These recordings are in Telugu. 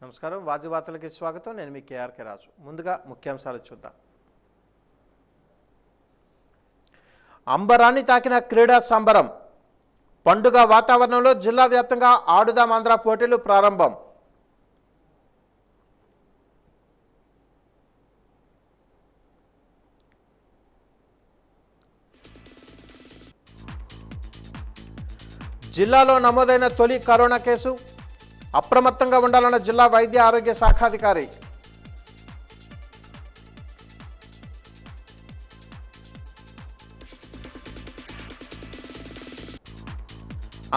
నమస్కారం వాజీ వార్తలకి స్వాగతం నేను మీ కేఆర్కే రాజు ముందుగా ముఖ్యాంశాలు చూద్దాం అంబరాన్ని తాకిన క్రీడా సంబరం పండుగ వాతావరణంలో జిల్లా వ్యాప్తంగా ఆడుదాం ఆంధ్ర పోటీలు ప్రారంభం జిల్లాలో నమోదైన తొలి కరోనా కేసు అప్రమత్తంగా ఉండాలన్న జిల్లా వైద్య ఆరోగ్య శాఖాధికారి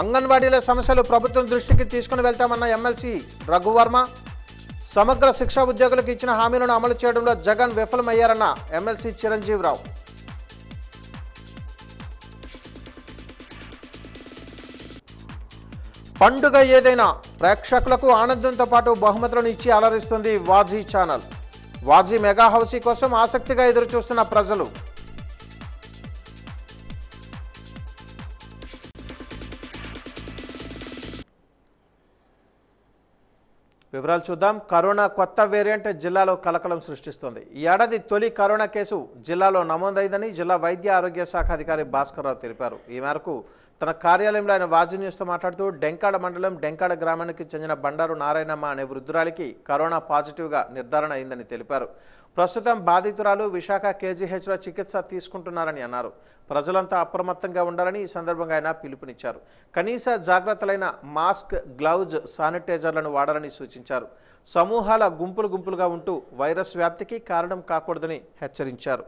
అంగన్వాడీల సమస్యలు ప్రభుత్వం దృష్టికి తీసుకుని వెళ్తామన్న ఎమ్మెల్సీ రఘువర్మ సమగ్ర శిక్షా ఉద్యోగులకు ఇచ్చిన హామీలను అమలు చేయడంలో జగన్ విఫలమయ్యారన్న ఎమ్మెల్సీ చిరంజీవిరావు పండుగ ఏదైనా ప్రేక్షకులకు ఆనందంతో పాటు బహుమతులను ఇచ్చి అలరిస్తుంది వాజీ ఛానల్ వాజీ మెగా హౌసీ కోసం ఆసక్తిగా ఎదురుచూస్తున్న ప్రజలు వివరాలు చూద్దాం. కరోనా కొత్త వేరియంట్ జిల్లాలో కలకలం సృష్టిస్తోంది. ఈ ఏడాది తొలి కరోనా కేసు జిల్లాలో నమోదైందని జిల్లా వైద్య ఆరోగ్య శాఖ అధికారి భాస్కర్రావు తెలిపారు. ఈ మేరకు తన కార్యాలయంలో ఆయన వాజీ న్యూస్తో మాట్లాడుతూ డెంకాడ మండలం డెంకాడ గ్రామానికి చెందిన బండారు నారాయణమ్మ అనే వృద్ధురాలికి కరోనా పాజిటివ్గా నిర్ధారణ అయిందని తెలిపారు. ప్రస్తుతం బాధితురాలు విశాఖ కేజీహెచ్లో చికిత్స తీసుకుంటున్నారని అన్నారు. ప్రజలంతా అప్రమత్తంగా ఉండాలని ఈ సందర్భంగా ఆయన పిలుపునిచ్చారు. కనీస జాగ్రత్తలైన మాస్క్, గ్లౌజ్, శానిటైజర్లను వాడాలని సూచించారు. సమూహాల గుంపులుగా ఉంటూ వైరస్ వ్యాప్తికి కారణం కాకూడదని హెచ్చరించారు.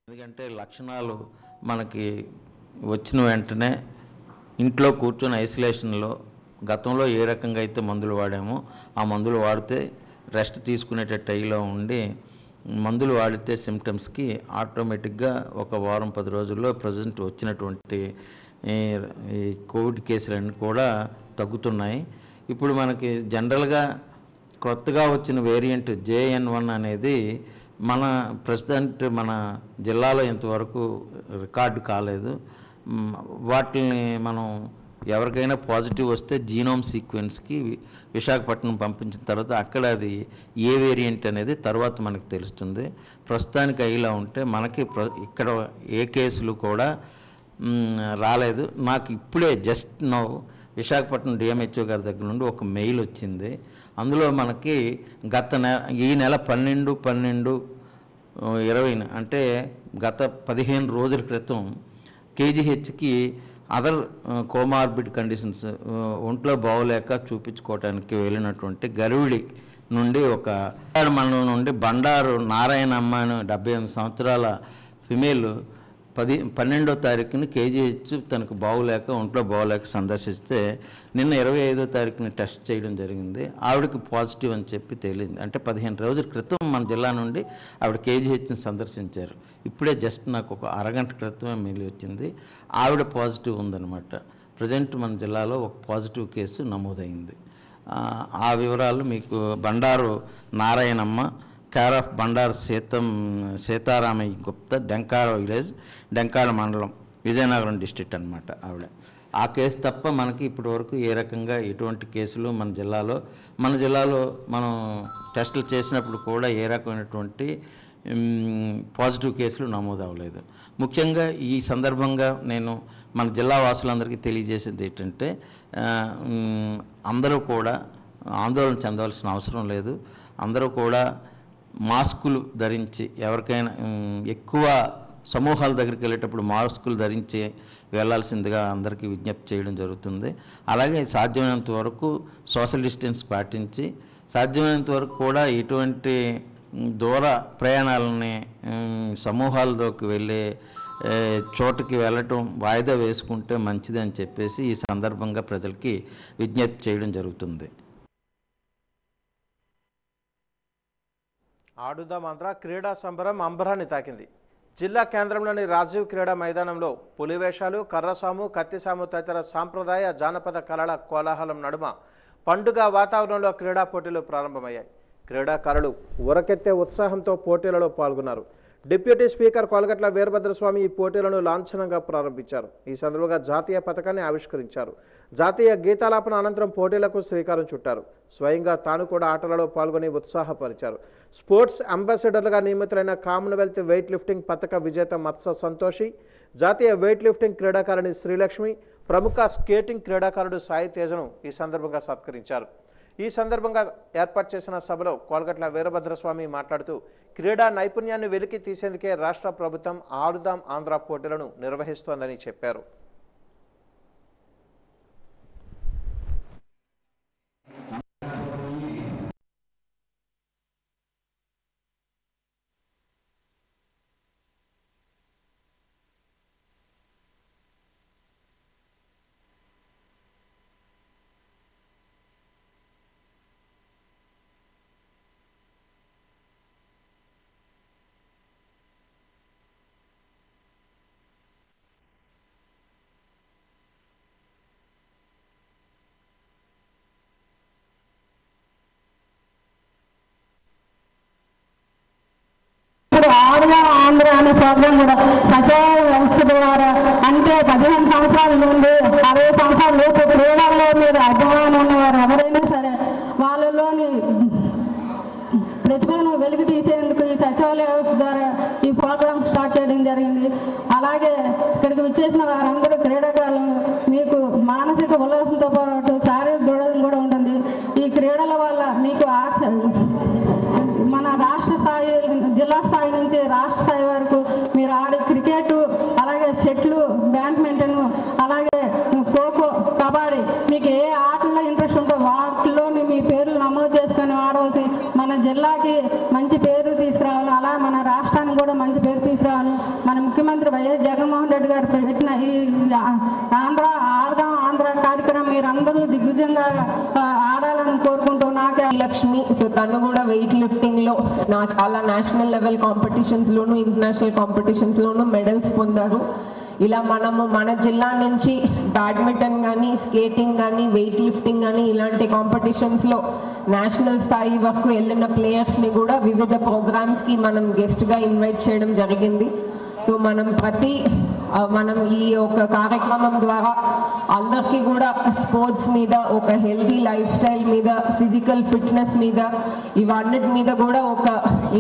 ఎందుకంటే లక్షణాలు మనకి వచ్చిన వెంటనే ఇంట్లో కూర్చొని ఐసోలేషన్లో గతంలో ఏ రకంగా అయితే మందులు వాడామో ఆ మందులు వాడితే రెస్ట్ తీసుకునేటట్టు అయ్యిలో ఉండి మందులు వాడితే సిమ్టమ్స్కి ఆటోమేటిక్గా ఒక వారం 10 రోజుల్లో ప్రజెంట్ వచ్చినటువంటి ఈ కోవిడ్ కేసులన్నీ కూడా తగ్గుతున్నాయి. ఇప్పుడు మనకి జనరల్గా కొత్తగా వచ్చిన వేరియంట్ JN1 అనేది మన ప్రెసిడెంట్ మన జిల్లాలో ఇంతవరకు రికార్డు కాలేదు. వాటిని మనం ఎవరికైనా పాజిటివ్ వస్తే జీనోమ్ సీక్వెన్స్కి విశాఖపట్నం పంపించిన తర్వాత అక్కడ అది ఏ వేరియంట్ అనేది తర్వాత మనకు తెలుస్తుంది. ప్రస్తుతానికి ఇలా ఉంటే మనకి ఇక్కడ ఏ కేసులు కూడా రాలేదు. నాకు ఇప్పుడే జస్ట్ నౌ విశాఖపట్నం DMHO గారి దగ్గర నుండి ఒక మెయిల్ వచ్చింది. అందులో మనకి ఈ నెల 12/12/20 అంటే గత 15 రోజుల క్రితం కేజీహెచ్కి అదర్ కోమార్బిడ్ కండిషన్స్ ఒంట్లో బాగోలేక చూపించుకోవడానికి వెళ్ళినటువంటి గరివిడి నుండి ఒక మండలం నుండి బండారు నారాయణమ్మ అని 78 సంవత్సరాల ఫిమేల్ 12వ తారీఖుని కేజీహెచ్ తనకు బాగోలేక ఒంట్లో బాగోలేక సందర్శిస్తే నిన్న 25వ తారీఖుని టెస్ట్ చేయడం జరిగింది. ఆవిడకి పాజిటివ్ అని చెప్పి తేలింది. అంటే 15 రోజుల క్రితం మన జిల్లా నుండి ఆవిడ కేజీహెచ్ని సందర్శించారు. ఇప్పుడే జస్ట్ నాకు ఒక అరగంట క్రితమే మెయిల్ వచ్చింది. ఆవిడ పాజిటివ్ ఉందన్నమాట. ప్రజెంట్ మన జిల్లాలో ఒక పాజిటివ్ కేసు నమోదైంది. ఆ వివరాలు మీకు Bandaru Narayanamma care of Bandaru Sitaramaiah Gupta Denkada village Denkada మండలం విజయనగరం డిస్ట్రిక్ట్ అనమాట ఆవిడ. ఆ కేసు తప్ప మనకి ఇప్పటి వరకు ఏ రకంగా ఎటువంటి కేసులు మన జిల్లాలో మనం టెస్టులు చేసినప్పుడు కూడా ఏ రకమైనటువంటి పాజిటివ్ కేసులు నమోదు అవ్వలేదు. ముఖ్యంగా ఈ సందర్భంగా నేను మన జిల్లా వాసులందరికీ తెలియజేసేది ఏంటంటే అందరూ కూడా ఆందోళన చెందవలసిన అవసరం లేదు. అందరూ కూడా మాస్కులు ధరించి ఎవరికైనా ఎక్కువ సమూహాల దగ్గరికి వెళ్ళేటప్పుడు మాస్కులు ధరించి వెళ్ళాల్సిందిగా అందరికీ విజ్ఞప్తి చేయడం జరుగుతుంది. అలాగే సాధ్యమైనంత వరకు సోషల్ డిస్టెన్స్ పాటించి సాధ్యమైనంత వరకు కూడా ఎటువంటి దూర ప్రయాణాలని సమూహాలలోకి వెళ్ళే చోటుకి వెళ్ళటం వాయిదా వేసుకుంటే మంచిది అని చెప్పేసి ఈ సందర్భంగా ప్రజలకి విజ్ఞప్తి చేయడం జరుగుతుంది. ఆడుదాం ఆంధ్ర క్రీడా సంబరం అంబరాన్ని తాకింది. జిల్లా కేంద్రంలోని రాజీవ్ క్రీడా మైదానంలో పులివేషాలు, కర్రసాము, కత్తిసాము తదితర సాంప్రదాయ జానపద కళల కోలాహలం నడుమ పండుగ వాతావరణంలో క్రీడా పోటీలు ప్రారంభమయ్యాయి. క్రీడాకారులు ఉరకెత్తే ఉత్సాహంతో పోటీలలో పాల్గొన్నారు. డిప్యూటీ స్పీకర్ కొలగట్ల వీరభద్రస్వామి ఈ పోటీలను లాంఛనంగా ప్రారంభించారు. ఈ సందర్భంగా జాతీయ పతాకాన్ని ఆవిష్కరించారు. జాతీయ గీతాలాపన అనంతరం పోటీలకు శ్రీకారం చుట్టారు. స్వయంగా తాను కూడా ఆటలలో పాల్గొని ఉత్సాహపరిచారు. స్పోర్ట్స్ అంబాసిడర్లుగా నియమితులైన కామన్వెల్త్ వెయిట్ లిఫ్టింగ్ పతక విజేత మత్స సంతోషి, జాతీయ వెయిట్ లిఫ్టింగ్ క్రీడాకారిణి శ్రీలక్ష్మి, ప్రముఖ స్కేటింగ్ క్రీడాకారుడు సాయి తేజను ఈ సందర్భంగా సత్కరించారు. ఈ సందర్భంగా ఏర్పాటు చేసిన సభలో కోలగట్ల వీరభద్రస్వామి మాట్లాడుతూ క్రీడా నైపుణ్యాన్ని వెలికి తీసేందుకే రాష్ట్ర ప్రభుత్వం ఆడుదాం ఆంధ్ర పోటీలను నిర్వహిస్తోందని చెప్పారు. ఆడుదాం ఆంధ్ర అనే ప్రోగ్రాం కూడా సచివాలయ వ్యవస్థ ద్వారా అంటే 15 సంవత్సరాల నుండి 60 సంవత్సరాల లోపు క్రీడల్లో మీరు అభిమానం ఉన్నవారు ఎవరైనా సరే వాళ్ళలోని ప్రతిభను వెలుగు తీసేందుకు ఈ సచివాలయ వ్యవస్థ ద్వారా ఈ ప్రోగ్రాం స్టార్ట్ చేయడం జరిగింది. అలాగే ఇక్కడికి విచ్చేసిన వారందరూ క్రీడాకారులు మీకు మానసిక ఉల్లాసంతో పాటు శారీరక దృఢం కూడా ఉంటుంది. ఈ క్రీడల వల్ల మీకు మన రాష్ట్ర స్థాయి, జిల్లా స్థాయి నుంచి రాష్ట్ర స్థాయి వరకు మీరు ఆడే క్రికెట్, అలాగే షటిల్, బ్యాడ్మింటన్, అలాగే ఖోఖో, కబడ్డీ, మీకు ఏ ఆటల్లో ఇంట్రెస్ట్ ఉందో వాటిలోని మీ పేర్లు నమోదు చేసుకొని ఆడవలసి మన జిల్లాకి మంచి పేరు తీసుకురావాలి. అలా మన రాష్ట్రానికి కూడా మంచి పేరు తీసుకురావాలి. మన ముఖ్యమంత్రి వైఎస్ జగన్మోహన్ రెడ్డి గారు పెట్టిన ఈ ఆడదాం ఆంధ్ర కార్యక్రమం మీరందరూ దిగ్విజయంగా ఆడాలని కోరుకుంటూ నాకే లక్ష్మి. సో తను కూడా వెయిట్ లిఫ్టింగ్లో చాలా నేషనల్ లెవెల్ కాంపిటీషన్స్లోను ఇంటర్నేషనల్ కాంపిటీషన్స్లోను మెడల్స్ పొందారు. ఇలా మనము మన జిల్లా నుంచి బ్యాడ్మింటన్ కానీ, స్కేటింగ్ కానీ, వెయిట్ లిఫ్టింగ్ కానీ ఇలాంటి కాంపిటీషన్స్లో నేషనల్ స్థాయి వరకు వెళ్ళిన ప్లేయర్స్ని కూడా వివిధ ప్రోగ్రామ్స్కి మనం గెస్ట్గా ఇన్వైట్ చేయడం జరిగింది. సో మనం ఈ ఒక కార్యక్రమం ద్వారా అందరికీ కూడా స్పోర్ట్స్ మీద, ఒక హెల్తీ లైఫ్ స్టైల్ మీద, ఫిజికల్ ఫిట్నెస్ మీద, ఇవన్నిటి మీద కూడా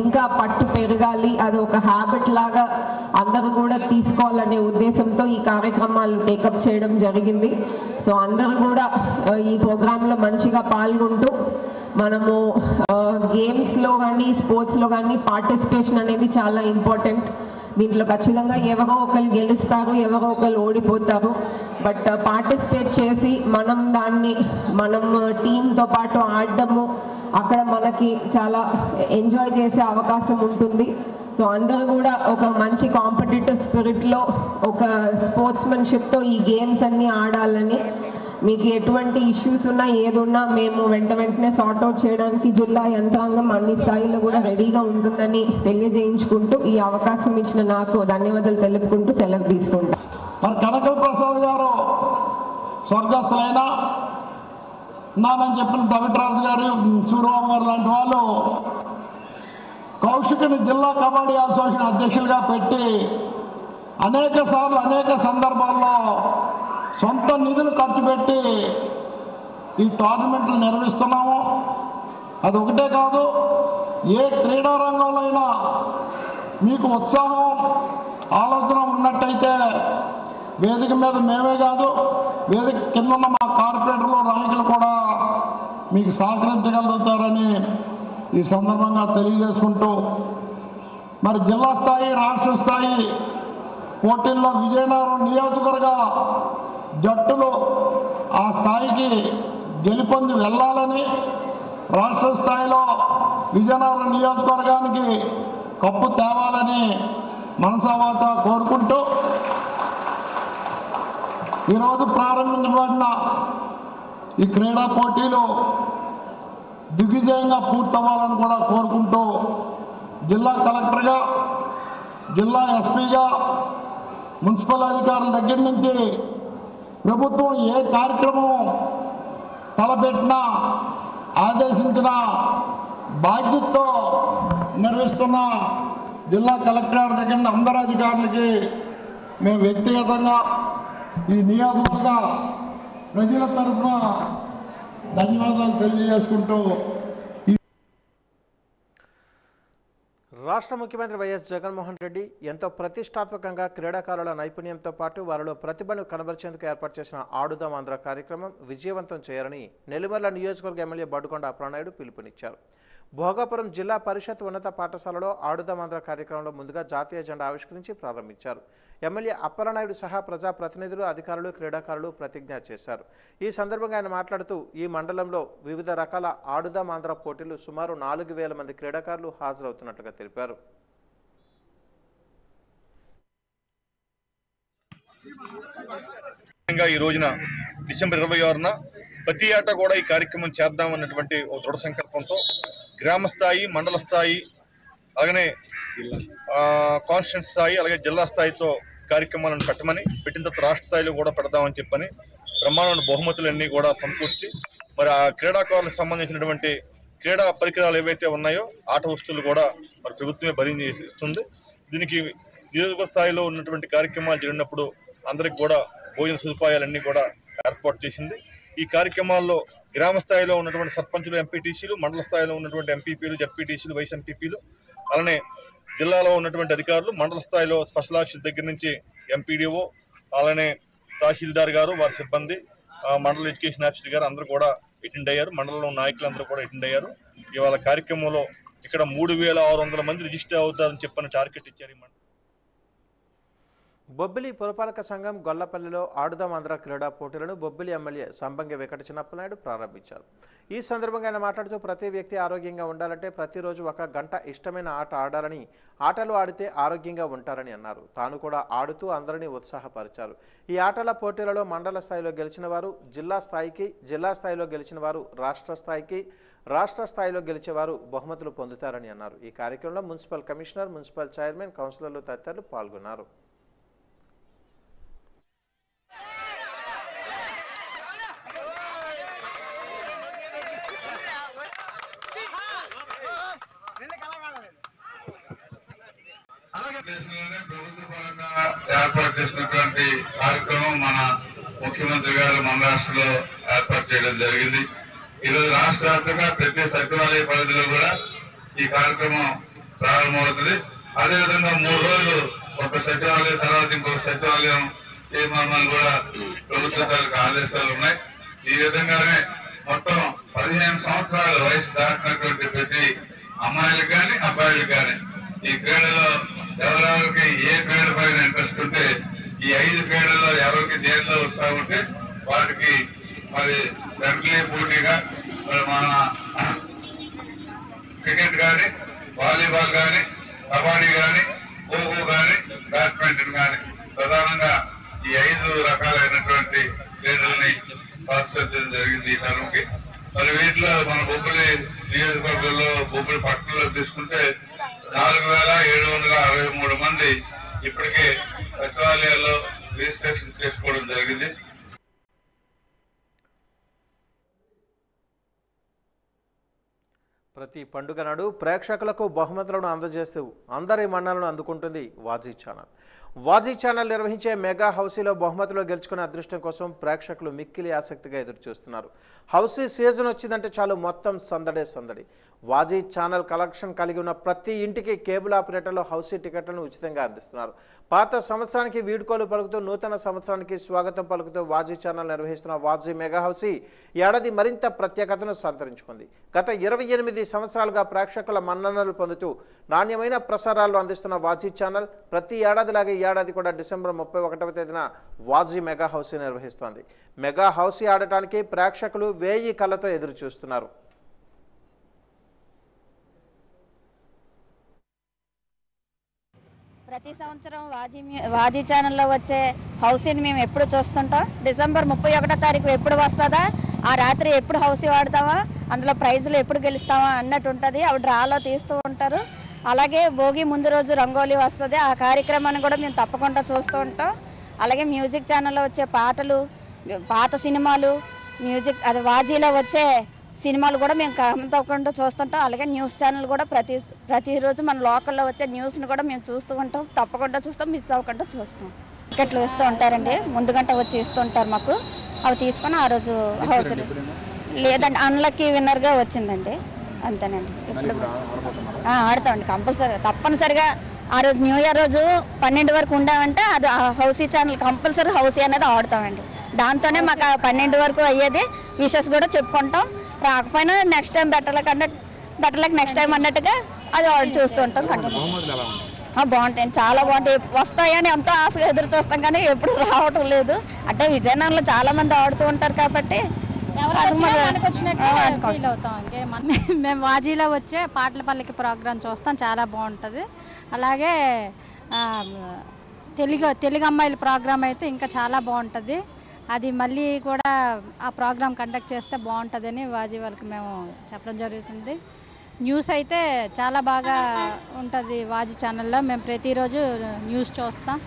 ఇంకా పట్టు పెరగాలి, అది ఒక హ్యాబిట్ లాగా అందరూ కూడా తీసుకోవాలనే ఉద్దేశంతో ఈ కార్యక్రమాలు టేకప్ చేయడం జరిగింది. సో అందరూ కూడా ఈ ప్రోగ్రాంలో మంచిగా పాల్గొంటూ మనము గేమ్స్లో కానీ స్పోర్ట్స్లో కానీ పార్టిసిపేషన్ అనేది చాలా ఇంపార్టెంట్. దీంట్లో ఖచ్చితంగా ఎవరో ఒకరు గెలుస్తారు, ఎవరో ఒకరు ఓడిపోతారు. బట్ పార్టిసిపేట్ చేసి మనం టీంతో పాటు ఆడడము, అక్కడ మనకి చాలా ఎంజాయ్ చేసే అవకాశం ఉంటుంది. సో అందరూ కూడా ఒక మంచి కాంపిటేటివ్ స్పిరిట్లో, ఒక స్పోర్ట్స్మెన్షిప్తో ఈ గేమ్స్ అన్నీ ఆడాలని, మీకు ఎటువంటి ఇష్యూస్ ఉన్నా ఏదున్నా మేము వెంటనే సార్ట్అవుట్ చేయడానికి జిల్లా యంత్రాంగం అన్ని స్థాయిలో కూడా రెడీగా ఉంటుందని తెలియజేయించుకుంటూ ఈ అవకాశం ఇచ్చిన నాకు ధన్యవాదాలు తెలుపుకుంటూ సెలవు తీసుకుంటాం. మరి కనకల ప్రసాద్ గారు స్వర్గస్థులైన నానని చెప్పిన దవిట్రాజు గారు, సూర్యబాబు గారు లాంటి వాళ్ళు కౌశిక్ని జిల్లా కబడ్డీ అసోసియేషన్ అధ్యక్షులుగా పెట్టి అనేక సార్లు అనేక సందర్భాల్లో సొంత నిధులు ఖర్చు పెట్టి ఈ టోర్నమెంట్లు నిర్వహిస్తున్నాము. అది ఒకటే కాదు, ఏ క్రీడా రంగంలో అయినా మీకు ఉత్సాహం, ఆలోచన ఉన్నట్టయితే వేదిక మీద మేమే కాదు, వేదిక కింద ఉన్న మా కార్పొరేటర్లు, నాయకులు కూడా మీకు సహకరించగలుగుతారని ఈ సందర్భంగా తెలియజేసుకుంటూ, మరి జిల్లా స్థాయి, రాష్ట్ర స్థాయి పోటీల్లో విజయనగరం నియోజకవర్గ జట్టులు ఆ స్థాయికి గెలుపొంది వెళ్ళాలని, రాష్ట్ర స్థాయిలో విజయనగరం నియోజకవర్గానికి కప్పు తేవాలని మనసావాత కోరుకుంటూ, ఈరోజు ప్రారంభించబడిన ఈ క్రీడా పోటీలు దిగ్విజయంగా పూర్తవ్వాలని కూడా కోరుకుంటూ, జిల్లా కలెక్టర్గా, జిల్లా ఎస్పీగా, మున్సిపల్ అధికారుల దగ్గర నుంచి ప్రభుత్వం ఏ కార్యక్రమం తలపెట్టినా ఆదేశించిన బాధ్యతతో నిర్వహిస్తున్న జిల్లా కలెక్టర్ దగ్గర అందరు అధికారులకి మేము వ్యక్తిగతంగా ఈ నియోజకవర్గ ప్రజల తరఫున ధన్యవాదాలు తెలియజేసుకుంటూ రాష్ట్ర ముఖ్యమంత్రి వైఎస్ జగన్మోహన్ రెడ్డి ఎంతో ప్రతిష్టాత్మకంగా క్రీడాకారుల నైపుణ్యంతో పాటు వారిలో ప్రతిభను కనబరిచేందుకు ఏర్పాటు చేసిన ఆడుదాం ఆంధ్ర కార్యక్రమం విజయవంతం చేయాలని నెల్లిమర్ల నియోజకవర్గ ఎమ్మెల్యే బడుకొండ అప్రానాయుడు పిలుపునిచ్చారు. భోగాపురం జిల్లా పరిషత్ ఉన్నత పాఠశాలలో ఆడుదాం ఆంధ్ర కార్యక్రమంలో ముందుగా జాతీయ జెండా ఆవిష్కరించి ప్రారంభించారు. ఎమ్మెల్యే అప్పారాయుడు సహా ప్రజాప్రతినిధులు, అధికారులు, క్రీడాకారులు ప్రతిజ్ఞ చేశారు. ఈ సందర్భంగా ఆయన మాట్లాడుతూ ఈ మండలంలో వివిధ రకాల ఆడుదాం ఆంధ్ర పోటీలు సుమారు 4000 మంది క్రీడాకారులు హాజరవుతున్నట్లుగా తెలిపారు. ఈ రోజున డిసెంబర్ 26న ప్రతి ఏటా కూడా ఈ కార్యక్రమం చేద్దామన్నటువంటి ఒక దృఢ సంకల్పంతో గ్రామ స్థాయి, మండల స్థాయి, అలాగనే కాన్స్టిట్యూన్స్ స్థాయి, అలాగే జిల్లా స్థాయితో కార్యక్రమాలను పెట్టిన తర్వాత రాష్ట్ర స్థాయిలో కూడా పెడదామని చెప్పని బ్రహ్మాండ బహుమతులన్నీ కూడా సమకూర్చి మరి ఆ క్రీడాకారులకు సంబంధించినటువంటి క్రీడా పరికరాలు ఏవైతే ఉన్నాయో ఆట వస్తువులు కూడా మరి ప్రభుత్వమే భరించి ఇస్తుంది. దీనికి నియోజకవర్గ స్థాయిలో ఉన్నటువంటి కార్యక్రమాలు జరిగినప్పుడు అందరికి కూడా భోజన సదుపాయాలన్నీ కూడా ఏర్పాటు చేసింది. ఈ కార్యక్రమాల్లో గ్రామ స్థాయిలో ఉన్నటువంటి సర్పంచులు, ఎంపీటీసీలు, మండల స్థాయిలో ఉన్నటువంటి ఎంపీపీలు, జడ్పీటీసీలు, వైస్ ఎంపీపీలు, అలానే జిల్లాలో ఉన్నటువంటి అధికారులు, మండల స్థాయిలో స్పెషల్ ఆఫీసర్ దగ్గర నుంచి ఎంపీడీఓ, అలానే తహసీల్దార్ గారు, వారి సిబ్బంది, మండల ఎడ్యుకేషన్ ఆఫీసర్ గారు అందరూ కూడా అటెండ్ అయ్యారు. మండలంలో నాయకులందరూ కూడా అటెండ్ అయ్యారు. ఇవాళ కార్యక్రమంలో ఇక్కడ 3600 మంది రిజిస్టర్ అవుతారని చెప్పని టార్గెట్ ఇచ్చారు. బొబ్బిలి పురపాలక సంఘం గొల్లపల్లిలో ఆడుదాం ఆంధ్ర క్రీడా పోటీలను బొబ్బిలి ఎమ్మెల్యే సంబంగి వెంకట చిన్నప్పనాయుడు ప్రారంభించారు. ఈ సందర్భంగా ఆయన మాట్లాడుతూ ప్రతి వ్యక్తి ఆరోగ్యంగా ఉండాలంటే ప్రతిరోజు 1 గంట ఇష్టమైన ఆట ఆడాలని, ఆటలు ఆడితే ఆరోగ్యంగా ఉంటారని అన్నారు. తాను కూడా ఆడుతూ అందరినీ ఉత్సాహపరిచారు. ఈ ఆటల పోటీలలో మండల స్థాయిలో గెలిచిన వారు జిల్లా స్థాయికి, జిల్లా స్థాయిలో గెలిచిన వారు రాష్ట్ర స్థాయికి, రాష్ట్ర స్థాయిలో గెలిచేవారు బహుమతులు పొందుతారని అన్నారు. ఈ కార్యక్రమంలో మున్సిపల్ కమిషనర్, మున్సిపల్ చైర్మన్, కౌన్సిలర్లు తదితరులు పాల్గొన్నారు. దేశంలోనే ప్రభుత్వ పరంగా ఏర్పాటు చేసినటువంటి కార్యక్రమం మన ముఖ్యమంత్రి గారు మన రాష్ట్రంలో ఏర్పాటు చేయడం జరిగింది. ఈరోజు రాష్ట్ర వ్యాప్తంగా ప్రతి సచివాలయ పరిధిలో కూడా ఈ కార్యక్రమం ప్రారంభమవుతుంది. అదేవిధంగా 3 రోజులు ఒక సచివాలయం తర్వాత ఇంకొక సచివాలయం చేయమని కూడా ప్రభుత్వ తాలూకు ఆదేశాలు ఉన్నాయి. ఈ విధంగానే మొత్తం 15 సంవత్సరాల వయసు దాటినటువంటి ప్రతి అమ్మాయిలకు కానీ అబ్బాయిలకు కానీ ఈ క్రీడలో ఎవరెవరికి ఏ క్రీడ పైన ఇంట్రెస్ట్ ఉంటే ఈ 5 క్రీడల్లో ఎవరికి దేనిలో ఉత్సాహం ఉంటే వాటికి మరి ఫ్రెండ్లీ పోటీగా మన క్రికెట్ కానీ, వాలీబాల్ కానీ, కబడ్డీ కానీ, ఖోఖో కానీ, బ్యాడ్మింటన్ కానీ ప్రధానంగా ఈ 5 రకాలైనటువంటి క్రీడల్ని ప్రోత్సహించడం జరిగింది ఈ తరంకి. మరి వీటిలో మన బొబ్బిలి నియోజకవర్గంలో, బొబ్బిలి పట్టణంలో తీసుకుంటే 4763 మంది ఇప్పటికే సచివాలయాల్లో రిజిస్ట్రేషన్ చేసుకోవడం జరిగింది. ప్రతి పండుగ నాడు ప్రేక్షకులకు బహుమతులను అందజేస్తూ అందరి మన్నలను అందుకుంటుంది వాజీ ఛానల్. వాజీ ఛానల్ నిర్వహించే మెగా హౌసీలో బహుమతులు గెలుచుకునే అదృష్టం కోసం ప్రేక్షకులు మిక్కిలి ఆసక్తిగా ఎదురుచూస్తున్నారు. హౌసీ సీజన్ వచ్చిందంటే చాలు మొత్తం సందడే సందడి. వాజీ ఛానల్ కలెక్షన్ కలిగి ఉన్న ప్రతి ఇంటికి కేబుల్ ఆపరేటర్లు హౌసీ టికెట్లను ఉచితంగా అందిస్తున్నారు. పాత సంవత్సరానికి వీడ్కోలు పలుకుతూ నూతన సంవత్సరానికి స్వాగతం పలుకుతూ వాజీ ఛానల్ నిర్వహిస్తున్న వాజీ మెగా హౌసీ ఏడాది మరింత ప్రత్యేకతను సంతరించుకుంది. గత 28 సంవత్సరాలుగా ప్రేక్షకుల మన్ననలు పొందుతూ నాణ్యమైన ప్రసారాలు అందిస్తున్న వాజీ ఛానల్ ప్రతి ఏడాదిలాగే ఈ ఏడాది కూడా డిసెంబర్ 31వ తేదీన వాజీ మెగా హౌసీ నిర్వహిస్తోంది. మెగా హౌసీ ఆడటానికి ప్రేక్షకులు 1000 కళ్ళతో ఎదురు చూస్తున్నారు. ప్రతి సంవత్సరం వాజీ ఛానల్లో వచ్చే హౌసీని మేము ఎప్పుడు చూస్తుంటాం. డిసెంబర్ 31వ తారీఖు ఎప్పుడు వస్తుందా, ఆ రాత్రి ఎప్పుడు హౌసీ వాడతామా, అందులో ప్రైజులు ఎప్పుడు గెలుస్తామా అన్నట్టు ఉంటుంది. అవి డ్రాలో తీస్తూ ఉంటారు. అలాగే భోగి ముందు రోజు రంగోలీ వస్తుంది. ఆ కార్యక్రమాన్ని కూడా మేము తప్పకుండా చూస్తూ ఉంటాం. అలాగే మ్యూజిక్ ఛానల్లో వచ్చే పాటలు, పాత సినిమాలు, మ్యూజిక్ అది వాజీలో వచ్చే సినిమాలు కూడా మేము తప్పకుండా చూస్తుంటాం. అలాగే న్యూస్ ఛానల్ కూడా ప్రతిరోజు మన లోకల్లో వచ్చే న్యూస్ని కూడా మేము చూస్తూ ఉంటాం. తప్పకుండా చూస్తాం, మిస్ అవ్వకుండా చూస్తాం. టికెట్లు ఇస్తూ ఉంటారండి, ముందు గంట వచ్చి ఇస్తూ ఉంటారు మాకు. అవి తీసుకొని ఆ రోజు హౌస్ లేదండి, అన్లక్కీ విన్నర్గా వచ్చిందండి. అంతేనండి. ఇప్పుడు ఆడతామండి కంపల్సరీ, తప్పనిసరిగా. ఆ రోజు న్యూ ఇయర్ రోజు 12 వరకు ఉండామంటే అది హౌసీ ఛానల్ కంపల్సరీ హౌసీ అనేది ఆడుతామండి. దాంతోనే మాకు 12 వరకు అయ్యేది. విషెస్ కూడా చెప్పుకుంటాం. రాకపోయినా నెక్స్ట్ టైం బెటర్లకి నెక్స్ట్ టైం అన్నట్టుగా అది చూస్తూ ఉంటాం. కంటిన్యూ బాగుంటాయి, చాలా బాగుంటాయి. వస్తాయని ఎంతో ఆశగా ఎదురు చూస్తాం కానీ ఎప్పుడు రావటం లేదు. అంటే విజయనగరంలో చాలా మంది ఆడుతూ ఉంటారు కాబట్టి మేము వాజీలో వచ్చే పాటల పల్లకి ప్రోగ్రాం చూస్తాం, చాలా బాగుంటుంది. అలాగే తెలుగు అమ్మాయిల ప్రోగ్రాం అయితే ఇంకా చాలా బాగుంటుంది. అది మళ్ళీ కూడా ఆ ప్రోగ్రాం కండక్ట్ చేస్తే బాగుంటుందని వాజీ వాళ్ళకి మేము చెప్పడం జరుగుతుంది. న్యూస్ అయితే చాలా బాగా ఉంటుంది వాజీ ఛానల్లో. మేము ప్రతిరోజు న్యూస్ చూస్తాం,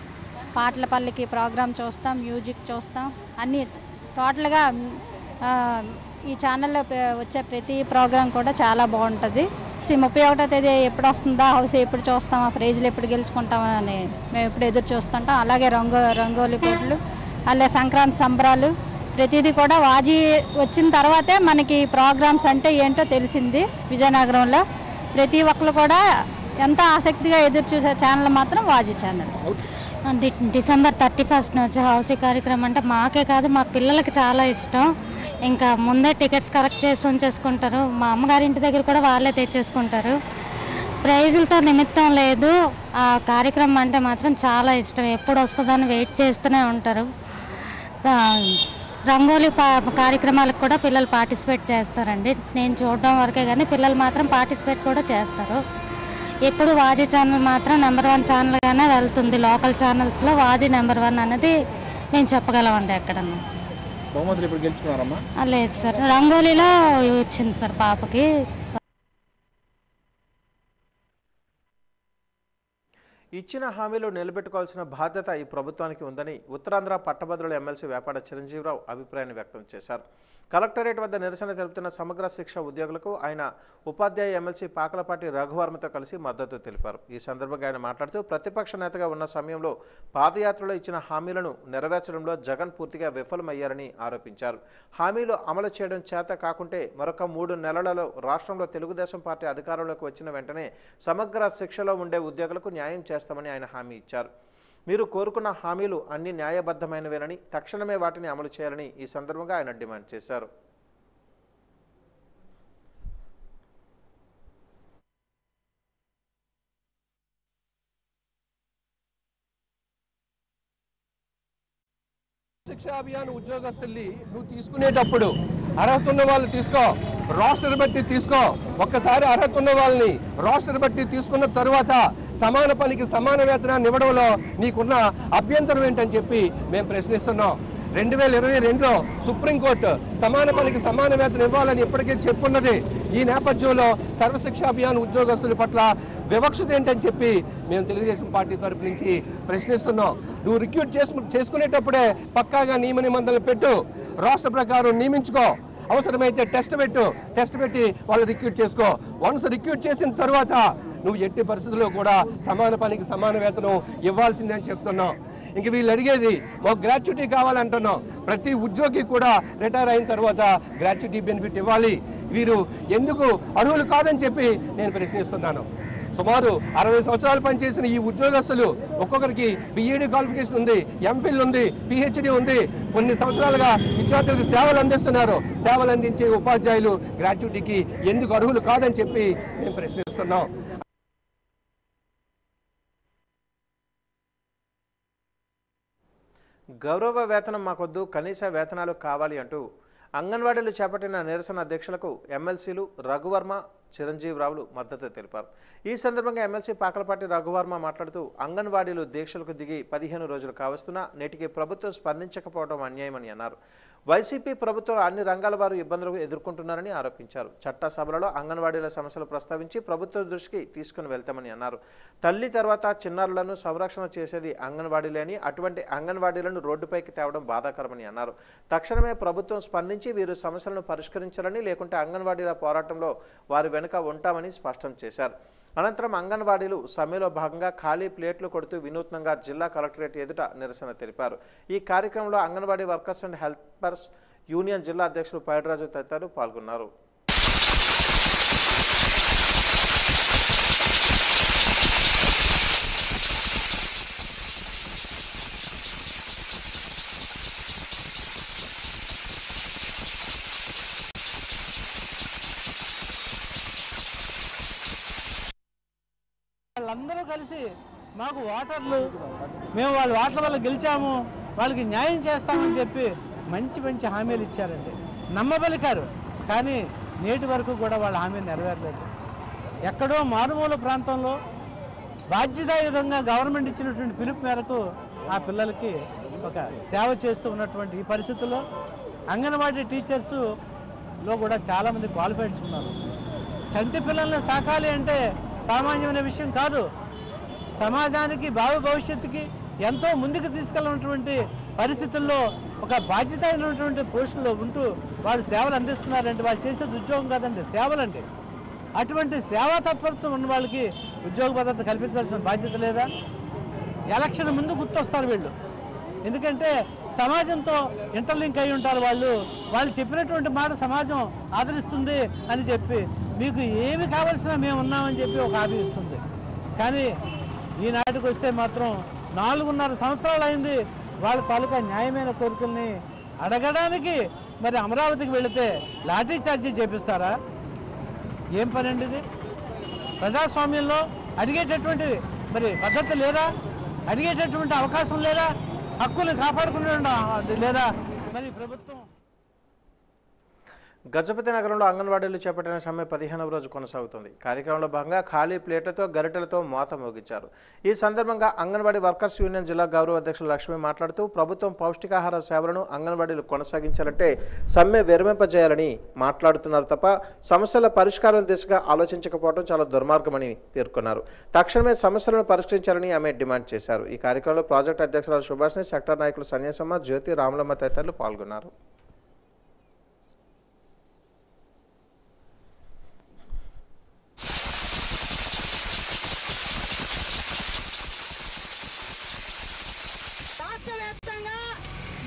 పాటల పల్లకి ప్రోగ్రాం చూస్తాం, మ్యూజిక్ చూస్తాం. అన్నీ టోటల్గా ఈ ఛానల్లో వచ్చే ప్రతి ప్రోగ్రాం కూడా చాలా బాగుంటుంది. 31వ తేదీ ఎప్పుడు వస్తుందా, హౌస్ ఎప్పుడు చూస్తామా, ప్రైజ్లు ఎప్పుడు గెలుచుకుంటామని మేము ఎప్పుడు ఎదురు చూస్తుంటాం. అలాగే రంగోలి పోటీలు, అలాగే సంక్రాంతి సంబరాలు, ప్రతిదీ కూడా వాజీ వచ్చిన తర్వాతే మనకి ప్రోగ్రామ్స్ అంటే ఏంటో తెలిసింది. విజయనగరంలో ప్రతి ఒక్కరు కూడా ఎంతో ఆసక్తిగా ఎదురు చూసే ఛానల్ మాత్రం వాజీ ఛానల్. డిసెంబర్ 31 నుంచి హౌసీ కార్యక్రమం అంటే మాకే కాదు మా పిల్లలకి చాలా ఇష్టం. ఇంకా ముందే టికెట్స్ కలెక్ట్ చేసి ఉంచేసుకుంటారు. మా అమ్మగారి ఇంటి దగ్గర కూడా వాళ్ళే తెచ్చేసుకుంటారు. ప్రైజులతో నిమిత్తం లేదు, ఆ కార్యక్రమం అంటే మాత్రం చాలా ఇష్టం. ఎప్పుడు వస్తుందని వెయిట్ చేస్తూనే ఉంటారు. రంగోలీ కార్యక్రమాలకు కూడా పిల్లలు పార్టిసిపేట్ చేస్తారండి. నేను చూడడం వరకే కానీ పిల్లలు మాత్రం పార్టిసిపేట్ కూడా చేస్తారు. ఎప్పుడు వాజీ ఛానల్ మాత్రం నెంబర్ 1 ఛానల్గానే వెళ్తుంది. లోకల్ ఛానల్స్లో వాజీ నెంబర్ 1 అనేది మేము చెప్పగలమండి. ఎక్కడన్నా లేదు సార్, రంగోలీలో వచ్చింది సార్ పాపకి. ఇచ్చిన హామీలు నిలబెట్టుకోవాల్సిన బాధ్యత ఈ ప్రభుత్వానికి ఉందని ఉత్తరాంధ్ర పట్టభద్రుల ఎమ్మెల్సీ వేపాడ చిరంజీవిరావు అభిప్రాయాన్ని వ్యక్తం చేశారు. కలెక్టరేట్ వద్ద నిరసన తెలుపుతున్న సమగ్ర శిక్ష ఉద్యోగులకు ఆయన ఉపాధ్యాయ ఎమ్మెల్సీ పాకలపాటి రఘువర్మతో కలిసి మద్దతు తెలిపారు. ఈ సందర్భంగా ఆయన మాట్లాడుతూ ప్రతిపక్ష నేతగా ఉన్న సమయంలో పాదయాత్రలో ఇచ్చిన హామీలను నెరవేర్చడంలో జగన్ పూర్తిగా విఫలమయ్యారని ఆరోపించారు. హామీలు అమలు చేయడం చేత కాకుంటే మరొక 3 నెలలలో రాష్ట్రంలో తెలుగుదేశం పార్టీ అధికారంలోకి వచ్చిన వెంటనే సమగ్ర శిక్షలో ఉండే ఉద్యోగులకు న్యాయం చేస్తామని ఆయన హామీ ఇచ్చారు. మీరు కోరుకున్న హామీలు అన్ని న్యాయబద్ధమైనవేనని, తక్షణమే వాటిని అమలు చేయాలని ఈ సందర్భంగా ఆయన డిమాండ్ చేశారు. శిక్షా అభియాన్ ఉద్యోగస్తుల్ని నువ్వు తీసుకునేటప్పుడు అర్హత ఉన్న వాళ్ళు తీసుకో, రోస్టర్ బట్టి తీసుకో. ఒక్కసారి అర్హత ఉన్న వాళ్ళని రోస్టర్ బట్టి తీసుకున్న తరువాత సమాన పనికి సమాన వేతనాన్ని ఇవ్వడంలో నీకున్న అభ్యంతరం ఏంటని చెప్పి మేము ప్రశ్నిస్తున్నాం. 2022లో సుప్రీంకోర్టు సమాన పనికి సమాన వేతనం ఇవ్వాలని ఇప్పటికే చెప్పున్నది. ఈ నేపథ్యంలో సర్వశిక్షా అభియాన్ ఉద్యోగస్తుల పట్ల వివక్షత ఏంటని చెప్పి మేము తెలుగుదేశం పార్టీ తరపు నుంచి ప్రశ్నిస్తున్నాం. నువ్వు రిక్రూట్ చేసుకునేటప్పుడే పక్కాగా నియమ నిబంధనలు పెట్టు, రాష్ట్ర ప్రకారం నియమించుకో, అవసరమైతే టెస్ట్ పెట్టి వాళ్ళు రిక్రూట్ చేసుకో. వన్స్ రిక్రూట్ చేసిన తర్వాత నువ్వు ఎట్టి పరిస్థితుల్లో కూడా సమాన పనికి సమాన వేతనం ఇవ్వాల్సిందని చెప్తున్నాం. ఇంక వీళ్ళు అడిగేది మాకు గ్రాట్యుటీ కావాలంటున్నాం. ప్రతి ఉద్యోగి కూడా రిటైర్ అయిన తర్వాత గ్రాట్యుటీ బెనిఫిట్ ఇవ్వాలి. వీరు ఎందుకు అర్హులు కాదని చెప్పి నేను ప్రశ్నిస్తున్నాను. సుమారు 60 సంవత్సరాలు పనిచేసిన ఈ ఉద్యోగస్తులు ఒక్కొక్కరికి బీఈడీ క్వాలిఫికేషన్ ఉంది, ఎంఫిల్ ఉంది, పిహెచ్డి ఉంది. కొన్ని సంవత్సరాలుగా విద్యార్థులకు సేవలు అందిస్తున్నారు. సేవలు అందించే ఉపాధ్యాయులు గ్రాట్యుటీకి ఎందుకు అర్హులు కాదని చెప్పి మేము ప్రశ్నిస్తున్నాం. గౌరవ వేతనం మాకొద్దు, కనీస వేతనాలు కావాలి అంటూ అంగన్వాడీలు చేపట్టిన నిరసన దీక్షలకు ఎమ్మెల్సీలు రఘువర్మ, చిరంజీవిరావులు మద్దతు తెలిపారు. ఈ సందర్భంగా ఎమ్మెల్సీ పాకలపాటి రఘువర్మ మాట్లాడుతూ అంగన్వాడీలు దీక్షలకు దిగి 15 రోజులు కావస్తున్నా నేటికి ప్రభుత్వం స్పందించకపోవడం అన్యాయమని అన్నారు. వైసీపీ ప్రభుత్వం అన్ని రంగాల వారు ఇబ్బందులు ఎదుర్కొంటున్నారని ఆరోపించారు. చట్టసభలలో అంగన్వాడీల సమస్యలు ప్రస్తావించి ప్రభుత్వ దృష్టికి తీసుకుని వెళ్తామని అన్నారు. తల్లి తర్వాత చిన్నారులను సంరక్షణ చేసేది అంగన్వాడీలే అని, అటువంటి అంగన్వాడీలను రోడ్డుపైకి తేవడం బాధాకరమని అన్నారు. తక్షణమే ప్రభుత్వం స్పందించి వీరు సమస్యలను పరిష్కరించాలని, లేకుంటే అంగన్వాడీల పోరాటంలో వారి వెనుక ఉంటామని స్పష్టం చేశారు. అనంతరం అంగన్వాడీలు సమ్మెలో భాగంగా ఖాళీ ప్లేట్లు కొడుతూ వినూత్నంగా జిల్లా కలెక్టరేట్ ఎదుట నిరసన తెలిపారు. ఈ కార్యక్రమంలో anganwadi workers and helpers union జిల్లా అధ్యక్షులు పైడరాజు తదితరులు పాల్గొన్నారు. వాళ్ళందరూ కలిసి మాకు ఓటర్లు, మేము వాళ్ళ ఓట్ల వల్ల గెలిచాము, వాళ్ళకి న్యాయం చేస్తామని చెప్పి మంచి మంచి హామీలు ఇచ్చారండి, నమ్మబలికారు. కానీ నేటి వరకు కూడా వాళ్ళ హామీ నెరవేరలేదు. ఎక్కడో మారుమూల ప్రాంతంలో బాధ్యతాయుతంగా గవర్నమెంట్ ఇచ్చినటువంటి పిలుపు మేరకు ఆ పిల్లలకి ఒక సేవ చేస్తూ ఉన్నటువంటి ఈ పరిస్థితుల్లో అంగన్వాడీ టీచర్స్లో కూడా చాలామంది క్వాలిఫైడ్స్ ఉన్నారు. చంటి పిల్లల్ని సాకాలి అంటే సామాన్యమైన విషయం కాదు. సమాజానికి భవిష్యత్తుకి ఎంతో ముందుకు తీసుకెళ్ళినటువంటి పరిస్థితుల్లో ఒక బాధ్యత అయినటువంటి పోస్టుల్లో ఉంటూ వాళ్ళు సేవలు అందిస్తున్నారంటే వాళ్ళు చేసేది ఉద్యోగం కాదండి, సేవలండి. అటువంటి సేవా తత్పరత ఉన్న వాళ్ళకి ఉద్యోగ భద్రత కల్పించాల్సిన బాధ్యత లేదా? ఎలక్షన్ ముందు గుర్తొస్తారు వీళ్ళు, ఎందుకంటే సమాజంతో ఇంటర్లింక్ అయి ఉంటారు. వాళ్ళు చెప్పినటువంటి మాట సమాజం ఆదరిస్తుంది అని చెప్పి మీకు ఏమి కావాల్సినా మేము ఉన్నామని చెప్పి ఒక హామీ ఇస్తుంది. కానీ ఈనాటికి వస్తే మాత్రం 4.5 సంవత్సరాలు అయింది వాళ్ళ తాలూకా న్యాయమైన కోరికల్ని అడగడానికి. మరి అమరావతికి వెళితే లాఠీ చార్జీ చేపిస్తారా? ఏం పని అండి ఇది? ప్రజాస్వామ్యంలో అడిగేటటువంటి మరి పద్ధతి లేదా? అడిగేటటువంటి అవకాశం లేదా? హక్కులు కాపాడుకునే లేదా మరి ప్రభుత్వం? గజపతి నగరంలో అంగన్వాడీలు చేపట్టిన సమ్మె 15వ రోజు కొనసాగుతుంది. కార్యక్రమంలో భాగంగా ఖాళీ ప్లేట్లతో గరిటెలతో మోత మోగించారు. ఈ సందర్భంగా అంగన్వాడీ వర్కర్స్ యూనియన్ జిల్లా గౌరవ అధ్యక్షులు లక్ష్మి మాట్లాడుతూ ప్రభుత్వం పౌష్టికాహార సేవలను అంగన్వాడీలు కొనసాగించాలంటే సమ్మె విరమింపజేయాలని మాట్లాడుతున్నారు తప్ప సమస్యల పరిష్కారం దిశగా ఆలోచించకపోవడం చాలా దుర్మార్గమని పేర్కొన్నారు. తక్షణమే సమస్యలను పరిష్కరించాలని ఆమె డిమాండ్ చేశారు. ఈ కార్యక్రమంలో ప్రాజెక్టు అధ్యక్షురాలు సుభాష్ని, సెక్టర్ నాయకులు సన్యాసమ్మ, జ్యోతి, రాములమ్మ తదితరులు పాల్గొన్నారు.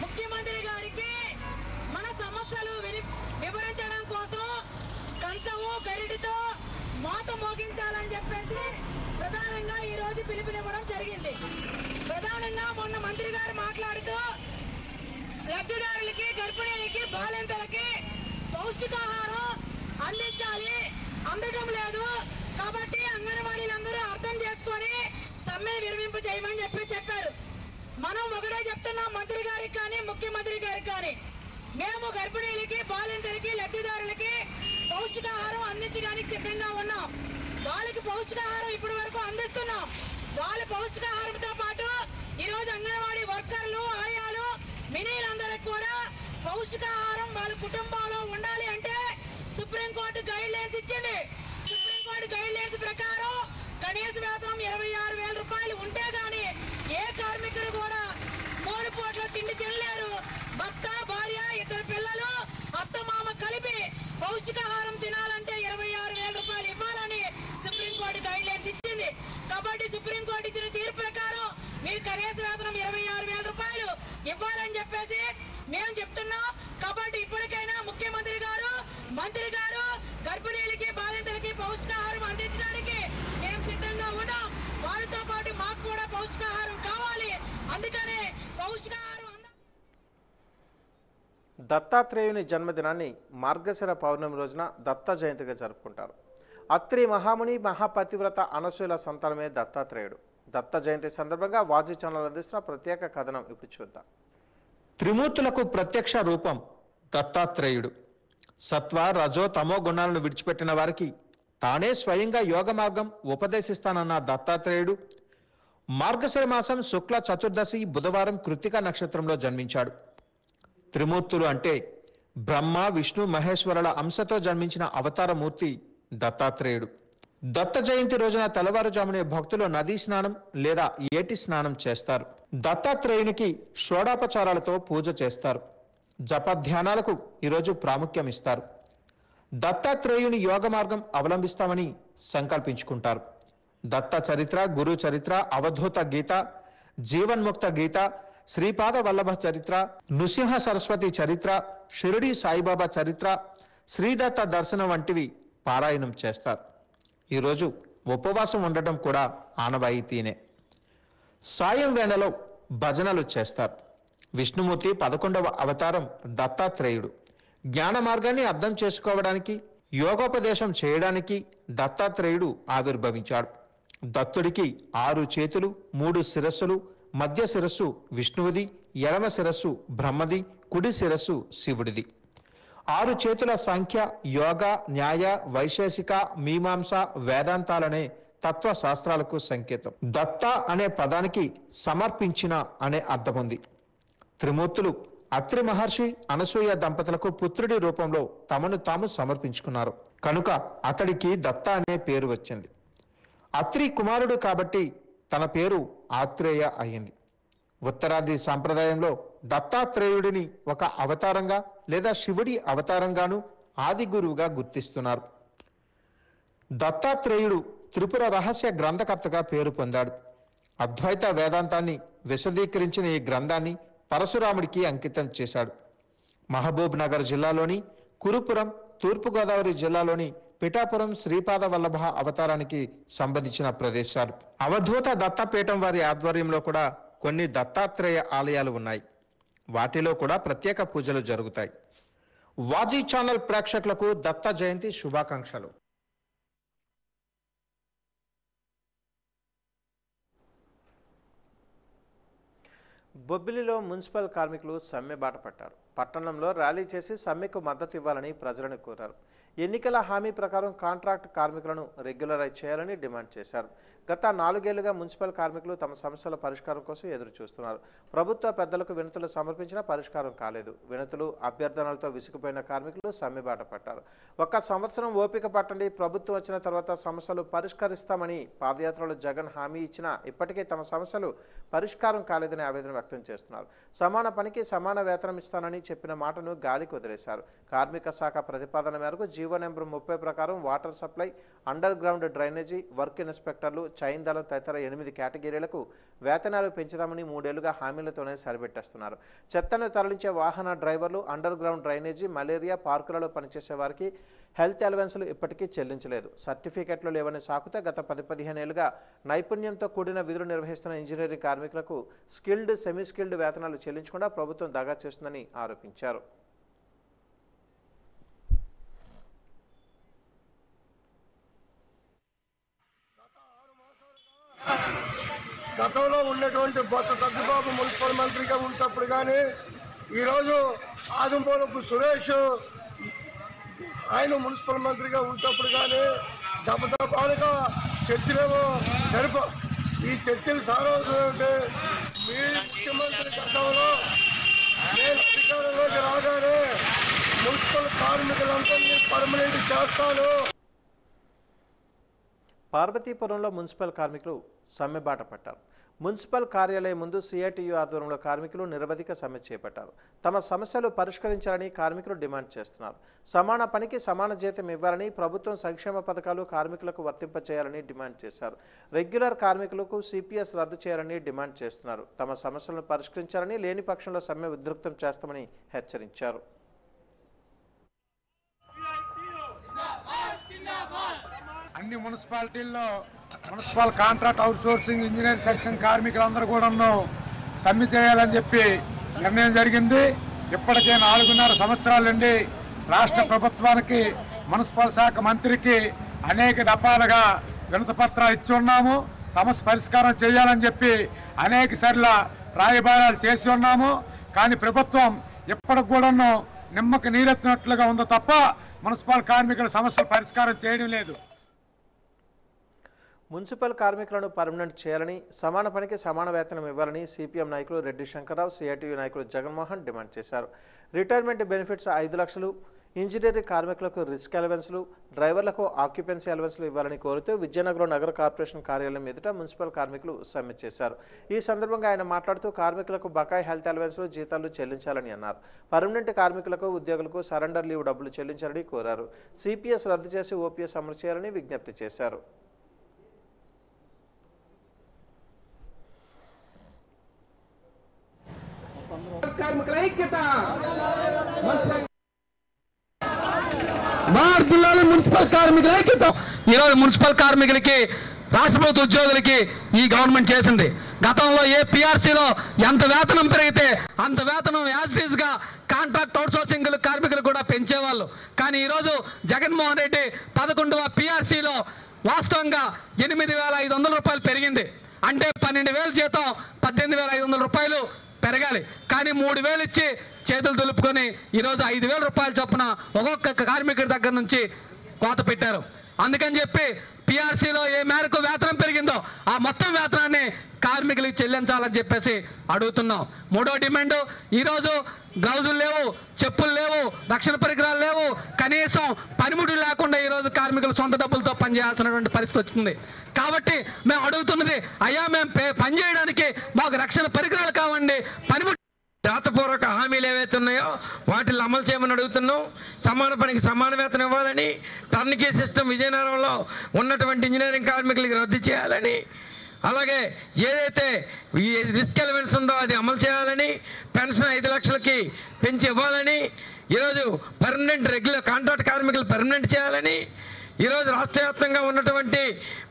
ముఖ్యమంత్రి గారికి మన సమస్యలు వివరించడం కోసం కంచము గరిటితో మోత మోగించాలని చెప్పేసి ప్రధానంగా ఈ రోజు పిలుపునివ్వడం జరిగింది. ప్రధానంగా మొన్న మంత్రి గారు మాట్లాడుతూ లబ్ధిదారులకి, గర్భిణీలకి, బాలింతలకి పౌష్టికాహారం అందించాలి, అందడం లేదు కాబట్టి అంగన్వాడీలందరూ అర్థం చేసుకొని సమ్మె విరమింపు చేయమని చెప్పారు. మనం ఒకటే చెప్తున్నాం మంత్రి గారికి కానీ ముఖ్యమంత్రి గారికి కానీ, మేము గర్భిణీలకి, బాలింతలకి, లబ్ధిదారులకి పౌష్టికాహారం అందించడానికి సిద్ధంగా ఉన్నాం. వాళ్ళకి పౌష్టికాహారం ఇప్పటి వరకు అందిస్తున్నాం. వాళ్ళ పౌష్టికాహారంతో పాటు ఈరోజు అంగన్వాడీ వర్కర్లు, ఆయాలు, మినీలందరికి కూడా పౌష్టికాహారం వాళ్ళ కుటుంబంలో ఉండాలి అంటే సుప్రీంకోర్టు గైడ్ లైన్స్ ఇచ్చింది. సుప్రీంకోర్టు గైడ్ లైన్స్ ప్రకారం కనీస వేతనం 26,000 రూపాయలు ఉంటే గాని ఏ కార్మికుడు కూడా 3 పూట్ల తిండి తినలేరు. భర్త, భార్య, 2 పిల్లలు, అత్త, మామ కలిపి పౌష్టికాహారం తినాలంటే 26,000 రూపాయలు ఇవ్వాలని సుప్రీంకోర్టు గైడ్ లైన్స్ ఇచ్చింది. కాబట్టి సుప్రీంకోర్టు ఇచ్చిన తీర్పు ప్రకారం మీరు కనీస వేతనం 26,000 రూపాయలు ఇవ్వాలని చెప్పేసి మేము చెప్తున్నాం. కాబట్టి ఇప్పటికైనా ముఖ్యమంత్రి గారు, మంత్రి గారు గర్భిణీలకి, బాలింతలకి పౌష్టికాహారం అందించడానికి మేము సిద్ధంగా ఉన్నాం. వారితో పాటు మాకు కూడా పౌష్టికాహారం కావాలి. అందుకనే పౌష్టికాహారం. దత్తాత్రేయుని జన్మదినాన్ని మార్గశిర పౌర్ణమి రోజున దత్త జయంతిగా జరుపుకుంటారు. అత్రి మహాముని, మహాపతివ్రత అనసూయల సంతానమే దత్తాత్రేయుడు. దత్త జయంతి సందర్భంగా వాజీ ఛానల్ అందిస్తున్న ప్రత్యేక కథనం ఇప్పుడు చూద్దాం. త్రిమూర్తులకు ప్రత్యక్ష రూపం దత్తాత్రేయుడు. సత్వ, రజో, తమో గుణాలను విడిచిపెట్టిన వారికి తానే స్వయంగా యోగ మార్గం ఉపదేశిస్తానన్న దత్తాత్రేయుడు మార్గశిర మాసం శుక్ల చతుర్దశి బుధవారం కృత్తిక నక్షత్రంలో జన్మించాడు. త్రిమూర్తులు అంటే బ్రహ్మ విష్ణు మహేశ్వరుల అంశతో జన్మించిన అవతారమూర్తి దత్తాత్రేయుడు. దత్త జయంతి రోజున తెల్లవారుజామునే భక్తులు నదీ స్నానం లేదా ఏటి స్నానం చేస్తారు. దత్తాత్రేయునికి షోడాపచారాలతో పూజ చేస్తారు. జపధ్యానాలకు ఈరోజు ప్రాముఖ్యం ఇస్తారు. దత్తాత్రేయుని యోగ మార్గం అవలంబిస్తామని సంకల్పించుకుంటారు. దత్త చరిత్ర, గురు చరిత్ర, అవధూత గీత, జీవన్ముక్త గీత, శ్రీపాద వల్లభ చరిత్ర, నృసింహ సరస్వతి చరిత్ర, షిరిడి సాయిబాబా చరిత్ర, శ్రీదత్త దర్శనం వంటివి పారాయణం చేస్తారు. ఈరోజు ఉపవాసం ఉండటం కూడా ఆనవాయితీనే. సాయం వేళలో భజనలు చేస్తారు. విష్ణుమూర్తి 11వ అవతారం దత్తాత్రేయుడు. జ్ఞాన మార్గాన్ని అర్థం చేసుకోవడానికి, యోగోపదేశం చేయడానికి దత్తాత్రేయుడు ఆవిర్భవించాడు. దత్తుడికి 6 చేతులు, 3 శిరస్సులు, మధ్య శిరస్సు విష్ణువుది, ఎడమ శిరస్సు బ్రహ్మది, కుడి శిరస్సు శివుడిది. 6 చేతుల సంఖ్య యోగ, న్యాయ, వైశేషిక, మీమాంస, వేదాంతాలనే తత్వ శాస్త్రాలకు సంకేతం. దత్త అనే పదానికి సమర్పించిన అనే అర్థం ఉంది. త్రిమూర్తులు అత్రి మహర్షి, అనసూయ దంపతులకు పుత్రుడి రూపంలో తమను తాము సమర్పించుకున్నారు కనుక అతడికి దత్త అనే పేరు వచ్చింది. అత్రి కుమారుడు కాబట్టి తన పేరు ఆత్రేయ అయింది. ఉత్తరాది సాంప్రదాయంలో దత్తాత్రేయుడిని ఒక అవతారంగా లేదా శివుడి అవతారంగాను ఆది గురువుగా గుర్తిస్తున్నారు. దత్తాత్రేయుడు త్రిపుర రహస్య గ్రంథకర్తగా పేరు పొందాడు. అద్వైత వేదాంతాన్ని విశదీకరించిన ఈ గ్రంథాన్ని పరశురాముడికి అంకితం చేశాడు. మహబూబ్ నగర్ జిల్లాలోని కురుపురం, తూర్పుగోదావరి జిల్లాలోని పిఠాపురం శ్రీపాద వల్లభ అవతారానికి సంబంధించిన ప్రదేశాలు. అవధూత దత్తపీఠం వారి ఆధ్వర్యంలో కూడా కొన్ని దత్తాత్రేయ ఆలయాలు ఉన్నాయి. వాటిలో కూడా ప్రత్యేక పూజలు జరుగుతాయి. వాజీ ఛానల్ ప్రేక్షకులకు దత్త జయంతి శుభాకాంక్షలు. బొబ్బిలిలో మున్సిపల్ కార్మికులు సమ్మె బాట పట్టారు. పట్టణంలో ర్యాలీ చేసి సమ్మెకు మద్దతు ఇవ్వాలని ప్రజలను కోరారు. ఎన్నికల హామీ ప్రకారం కాంట్రాక్ట్ కార్మికులను రెగ్యులరైజ్ చేయాలని డిమాండ్ చేశారు. గత 4 ఏళ్లుగా మున్సిపల్ కార్మికులు తమ సమస్యల పరిష్కారం కోసం ఎదురు చూస్తున్నారు. ప్రభుత్వ పెద్దలకు వినతులు సమర్పించినా పరిష్కారం కాలేదు. వినతులు, అభ్యర్థనలతో విసిగిపోయిన కార్మికులు సమ్మె బాట పట్టారు. 1 సంవత్సరం ఓపిక పట్టండి, ప్రభుత్వం వచ్చిన తర్వాత సమస్యలు పరిష్కరిస్తామని పాదయాత్రలో జగన్ హామీ ఇచ్చినా ఇప్పటికే తమ సమస్యలు పరిష్కారం కాలేదని ఆవేదన వ్యక్తం చేస్తున్నారు. సమాన పనికి సమాన వేతనం ఇస్తానని చెప్పిన మాటను గాలికి వదిలేశారు. కార్మిక శాఖ ప్రతిపాదన మేరకు జీవో నెంబర్ 30 ప్రకారం water supply, underground drainage, work ఇన్స్పెక్టర్లు, చైన్ దళం తదితర 8 కేటగిరీలకు వేతనాలు పెంచుదామని 3 ఏళ్లుగా హామీలతోనే సరిపెట్టేస్తున్నారు. చెత్తను తరలించే వాహన డ్రైవర్లు, అండర్ గ్రౌండ్ డ్రైనేజీ, మలేరియా పార్కులలో పనిచేసే వారికి హెల్త్ అలవెన్సులు ఇప్పటికీ చెల్లించలేదు. సర్టిఫికెట్లు లేవని సాకుతే గత 10-15 ఏళ్లుగా నైపుణ్యంతో కూడిన విధులు నిర్వహిస్తున్న ఇంజనీరింగ్ కార్మికులకు స్కిల్డ్, సెమీ స్కిల్డ్ వేతనాలు చెల్లించకుండా ప్రభుత్వం దగా చేస్తుందని ఆరోపించారు. గతంలో ఉన్నటువంటి బొత్స సత్యబాబు మున్సిపల్ మంత్రిగా ఉన్నప్పుడు కానీ, ఈరోజు ఆదింపోలపు సురేష్ ఆయన మున్సిపల్ మంత్రిగా ఉన్నప్పుడు కానీ దపదపాలుగా చర్చలేమో ఈ చర్చలు సారాంశం ఏమిటి? మీ ముఖ్యమంత్రి గతంలో నేను అధికారంలోకి రాగానే మున్సిపల్ కార్మికులందరినీ పర్మనెంట్ చేస్తాను. పార్వతీపురంలో మున్సిపల్ కార్మికులు సమ్మె బాట పట్టారు. మున్సిపల్ కార్యాలయం ముందు సిఐటియు ఆధ్వర్యంలో కార్మికులు నిరవధిక సమ్మె చేపట్టారు. తమ సమస్యలు పరిష్కరించాలని కార్మికులు డిమాండ్ చేస్తున్నారు. సమాన పనికి సమాన జీతం ఇవ్వాలని, ప్రభుత్వం సంక్షేమ పథకాలు కార్మికులకు వర్తింపచేయాలని డిమాండ్ చేశారు. రెగ్యులర్ కార్మికులకు సిపిఎస్ రద్దు చేయాలని డిమాండ్ చేస్తున్నారు. తమ సమస్యలను పరిష్కరించాలని, లేని పక్షంలో సమ్మె ఉధృతం చేస్తామని హెచ్చరించారు. అన్ని మున్సిపాలిటీల్లో municipal contract outsourcing engineer section కార్మికులందరూ కూడా సమ్మె చేయాలని చెప్పి నిర్ణయం జరిగింది. ఇప్పటికే 4.5 సంవత్సరాల నుండి రాష్ట్ర ప్రభుత్వానికి, మున్సిపల్ శాఖ మంత్రికి అనేక దఫాలుగా వినతి పత్రాలు ఇచ్చి ఉన్నాము. సమస్య పరిష్కారం చేయాలని చెప్పి అనేక సార్లు రాయబారాలు చేసి ఉన్నాము. కానీ ప్రభుత్వం ఇప్పటికి కూడా నిమ్మకి నీరెత్తినట్లుగా ఉందో తప్ప మున్సిపల్ కార్మికుల సమస్యలు పరిష్కారం చేయడం లేదు. మున్సిపల్ కార్మికులను పర్మనెంట్ చేయాలని, సమాన పనికి సమాన వేతనం ఇవ్వాలని సిపిఎం నాయకులు రెడ్డి శంకర్రావు, సిఐటియు నాయకులు జగన్మోహన్ డిమాండ్ చేశారు. రిటైర్మెంట్ బెనిఫిట్స్ 5 లక్షలు, ఇంజనీరింగ్ కార్మికులకు రిస్క్ అలవెన్స్లు, డ్రైవర్లకు ఆక్యుపెన్సీ అలవెన్స్లు ఇవ్వాలని కోరుతూ విజయనగరం నగర కార్పొరేషన్ కార్యాలయం ఎదుట మున్సిపల్ కార్మికులు సమ్మె చేశారు. ఈ సందర్భంగా ఆయన మాట్లాడుతూ కార్మికులకు బకాయి హెల్త్ అలవెన్స్లు, జీతాలు చెల్లించాలని అన్నారు. పర్మనెంట్ కార్మికులకు, ఉద్యోగులకు సరెండర్ లీవ్ డబ్బులు చెల్లించాలని కోరారు. సిపిఎస్ రద్దు చేసి ఓపీఎస్ అమలు చేయాలని విజ్ఞప్తి చేశారు. జిల్లాలో మున్సిపల్ కార్మికుల ఐక్యత. ఈరోజు మున్సిపల్ కార్మికులకి, రాష్ట్ర ప్రభుత్వ ఉద్యోగులకి ఈ గవర్నమెంట్ చేసింది. గతంలో ఏ పిఆర్సీలో ఎంత వేతనం పెరిగితే అంత వేతనం యాజ్ గా కాంట్రాక్ట్ అవుట్సోర్సింగ్ కార్మికులు కూడా పెంచేవాళ్ళు. కానీ ఈరోజు జగన్మోహన్ రెడ్డి 11వ పిఆర్సీలో వాస్తవంగా 8,500 రూపాయలు పెరిగింది. అంటే 12,000 జీతం 18,500 రూపాయలు పెరగాలి. కానీ 3,000 ఇచ్చి చేతులు దులుపుకొని ఈరోజు 5,000 రూపాయల చొప్పున ఒక్కొక్క కార్మికుడి దగ్గర నుంచి కోత పెట్టారు. అందుకని చెప్పి పిఆర్సీలో ఏ మేరకు వేతనం పెరిగిందో ఆ మొత్తం వేతనాన్ని కార్మికులకు చెల్లించాలని చెప్పేసి అడుగుతున్నాం. మూడో డిమాండ్, ఈరోజు గ్లౌజులు లేవు, చెప్పులు లేవు, రక్షణ పరికరాలు లేవు, కనీసం పనిముట్లు లేకుండా ఈరోజు కార్మికులు సొంత డబ్బులతో పనిచేయాల్సినటువంటి పరిస్థితి వచ్చింది. కాబట్టి మేము అడుగుతున్నది, అయ్యా మేము పని చేయడానికి మాకు రక్షణ పరికరాలు కావండి, పనిముట్లు. రాతపూర్వక హామీలు ఏవైతే ఉన్నాయో వాటిని అమలు చేయమని అడుగుతున్నాం. సమాన పనికి సమాన వేతనం ఇవ్వాలని, టర్నికీ సిస్టమ్ విజయనగరంలో ఉన్నటువంటి ఇంజనీరింగ్ కార్మికులకి రద్దు చేయాలని, అలాగే ఏదైతే ఈ రిస్క్ ఎలిమెంట్స్ ఉందో అది అమలు చేయాలని, పెన్షన్ 5 లక్షలకి పెంచి ఇవ్వాలని, ఈరోజు పర్మనెంట్ రెగ్యులర్ కాంట్రాక్ట్ కార్మికులు పర్మనెంట్ చేయాలని, ఈరోజు రాష్ట్ర వ్యాప్తంగా ఉన్నటువంటి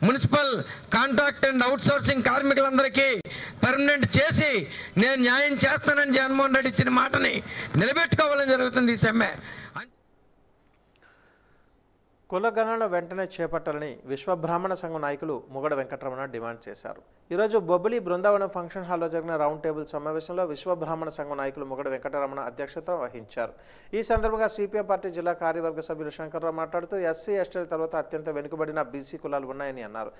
మున్సిపల్ కాంట్రాక్ట్ అండ్ అవుట్సోర్సింగ్ కార్మికులందరికీ పర్మనెంట్ చేసి నేను న్యాయం చేస్తానని జగన్మోహన్ రెడ్డి ఇచ్చిన మాటని నిలబెట్టుకోవాలని జరుగుతుంది ఈ సమ్మె. కులగణన వెంటనే చేపట్టాలని విశ్వబ్రాహ్మణ సంఘం నాయకులు ముగడ వెంకటరమణ డిమాండ్ చేశారు. ఈరోజు బొబ్బిలి బృందావనం ఫంక్షన్ హాల్లో జరిగిన రౌండ్ టేబుల్ సమావేశంలో విశ్వబ్రాహ్మణ సంఘం నాయకులు ముగడ వెంకటరమణ అధ్యక్షత వహించారు. ఈ సందర్భంగా సిపిఎం పార్టీ జిల్లా కార్యవర్గ సభ్యులు శంకర్రావు మాట్లాడుతూ ఎస్సీ ఎస్టీల తర్వాత అత్యంత వెనుకబడిన బీసీ కులాలు ఉన్నాయని అన్నారు.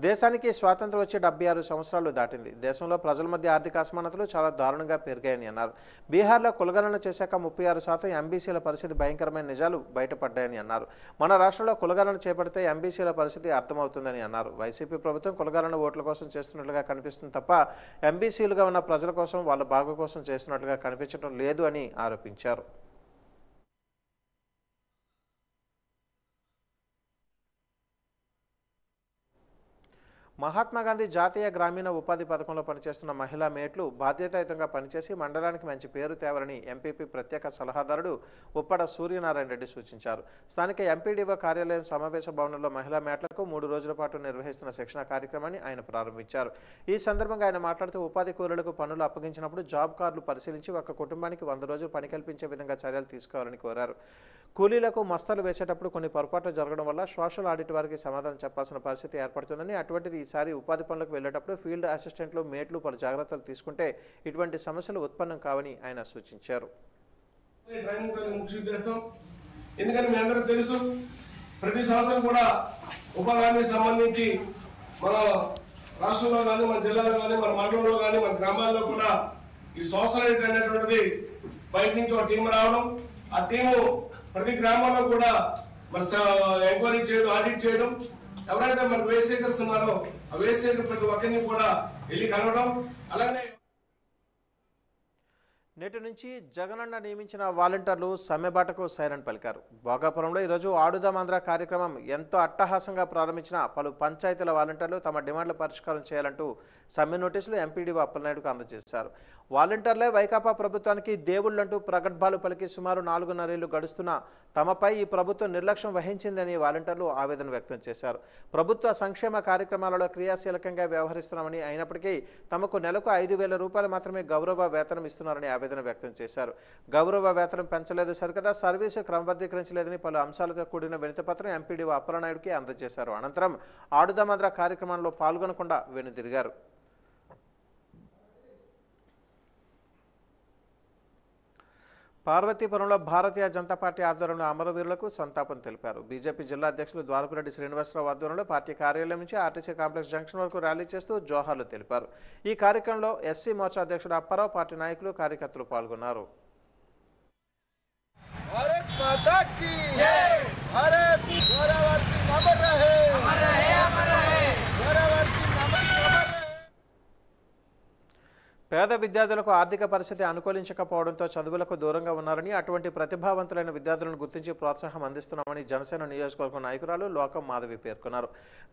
దేశానికి స్వాతంత్రం వచ్చి 76 సంవత్సరాలు దాటింది. దేశంలో ప్రజల మధ్య ఆర్థిక అసమానతలు చాలా దారుణంగా పెరిగాయని అన్నారు. బీహార్లో కులగణన చేశాక 36% ఎంబీసీల పరిస్థితి భయంకరమైన నిజాలు బయటపడ్డాయని అన్నారు. మన రాష్ట్రంలో కులగణన చేపడితే ఎంబీసీల పరిస్థితి అర్థమవుతుందని అన్నారు. వైసీపీ ప్రభుత్వం కులగణన ఓట్ల కోసం చేస్తున్నట్లుగా కనిపిస్తుంది తప్ప ఎంబీసీలుగా ఉన్న ప్రజల కోసం, వాళ్ళ బాగు కోసం చేస్తున్నట్లుగా కనిపించడం లేదు అని ఆరోపించారు. మహాత్మాగాంధీ జాతీయ గ్రామీణ ఉపాధి పథకంలో పనిచేస్తున్న మహిళా మేట్లు బాధ్యతాయుతంగా పనిచేసి మండలానికి మంచి పేరు తేవాలని ఎంపీపీ ప్రత్యేక సలహాదారుడు ఉప్పడ సూర్యనారాయణ రెడ్డి సూచించారు. స్థానిక ఎంపీడీఓ కార్యాలయం సమావేశ భవనంలో మహిళా మేట్లకు 3 రోజుల పాటు నిర్వహిస్తున్న శిక్షణ కార్యక్రమాన్ని ఆయన ప్రారంభించారు. ఈ సందర్భంగా ఆయన మాట్లాడుతూ ఉపాధి కూలీలకు పనులు అప్పగించినప్పుడు జాబ్ కార్డులు పరిశీలించి ఒక కుటుంబానికి 100 రోజులు పని కల్పించే విధంగా చర్యలు తీసుకోవాలని కోరారు. కూలీలకు మస్తాలు వేసేటప్పుడు కొన్ని పొరపాట్లు జరగడం వల్ల సోషల్ ఆడిట్ వారికి సమాధానం చెప్పాల్సిన పరిస్థితి ఏర్పడుతుందని, అటువంటిది ఈసారి ఉపాధి పనులకు వెళ్లేటప్పుడు ఫీల్డ్ అసిస్టెంట్లు, మేట్లు పలు జాగ్రత్తలు తీసుకుంటే ఇటువంటి సమస్యలు ఉత్పన్నం కావని ఆయన సూచించారు. ఎందుకంటే మీ అందరూ తెలుసు, ప్రతి సంవత్సరం కూడా ఉపాధి హామీకి సంబంధించి మన రాష్ట్రంలో కానీ, మన జిల్లాలో కానీ, మన మండలంలో కానీ, మన గ్రామాల్లో కూడా ఈ సోషల్ ఆడిట్ అనేటువంటిది బయట నుంచి ఒక టీం రావడం, ఆ టీము ప్రతి గ్రామాల్లో కూడా మన ఎంక్వైరీ చేయడం, ఆడిట్ చేయడం, ఎవరైతే మనకు వేస్ట్ సేకరిస్తున్నారో ఆ వేస్ట్ సేకరణ ప్రతి ఒక్కరిని కూడా వెళ్ళి కలవడం. అలాగే నేటి నుంచి జగనన్న నియమించిన వాలంటీర్లు సమ్మెబాటకు సైరన్ పలికారు. భోగాపురంలో ఈరోజు ఆడుదామాంధ్ర కార్యక్రమం ఎంతో అట్టహాసంగా ప్రారంభించిన పలు పంచాయతీల వాలంటీర్లు తమ డిమాండ్ల పరిష్కారం చేయాలంటూ సమ్మె నోటీసులు ఎంపీడీఓ అప్పలనాయుడుకు అందజేశారు. వాలంటీర్లే వైకాపా ప్రభుత్వానికి దేవుళ్లంటూ ప్రగల్భాలు పలికి సుమారు 4.5 ఏళ్లు గడుస్తున్నా తమపై ఈ ప్రభుత్వం నిర్లక్ష్యం వహించిందని వాలంటీర్లు ఆవేదన వ్యక్తం చేశారు. ప్రభుత్వ సంక్షేమ కార్యక్రమాలలో క్రియాశీలకంగా వ్యవహరిస్తున్నామని, అయినప్పటికీ తమకు నెలకు 5,000 రూపాయలు మాత్రమే గౌరవ వేతనం ఇస్తున్నారని ఆవేదన వ్యక్తం చేశారు. గౌరవ వేతనం పెంచలేదు సరికదా, సర్వీసు క్రమబద్ధీకరించలేదని పలు అంశాలతో కూడిన వినతిపత్రం ఎంపీడీఓ అప్పలనాయుడుకి అందజేశారు. అనంతరం ఆడుదామాంధ్ర కార్యక్రమంలో పాల్గొనకుండా వెనుదిరిగారు. పార్వతీపురంలో భారతీయ జనతా పార్టీ ఆధ్వర్యంలో అమరవీరులకు సంతాపం తెలిపారు. బీజేపీ జిల్లా అధ్యక్షులు ద్వారపురెడ్డి శ్రీనివాసరావు ఆధ్వర్యంలో పార్టీ కార్యాలయం నుంచి ఆర్టీసీ కాంప్లెక్స్ జంక్షన్ వరకు ర్యాలీ చేస్తూ జోహార్లు తెలిపారు. ఈ కార్యక్రమంలో ఎస్సీ మోర్చా అధ్యక్షుడు అప్పారావు, పార్టీ నాయకులు, కార్యకర్తలు పాల్గొన్నారు. పేద విద్యార్థులకు ఆర్థిక పరిస్థితి అనుకూలించకపోవడంతో చదువులకు దూరంగా ఉన్నారని, అటువంటి ప్రతిభావంతులైన విద్యార్థులను గుర్తించి ప్రోత్సాహం అందిస్తున్నామని జనసేన నియోజకవర్గ నాయకురాలు లోకం మాధవి పేర్కొన్నారు.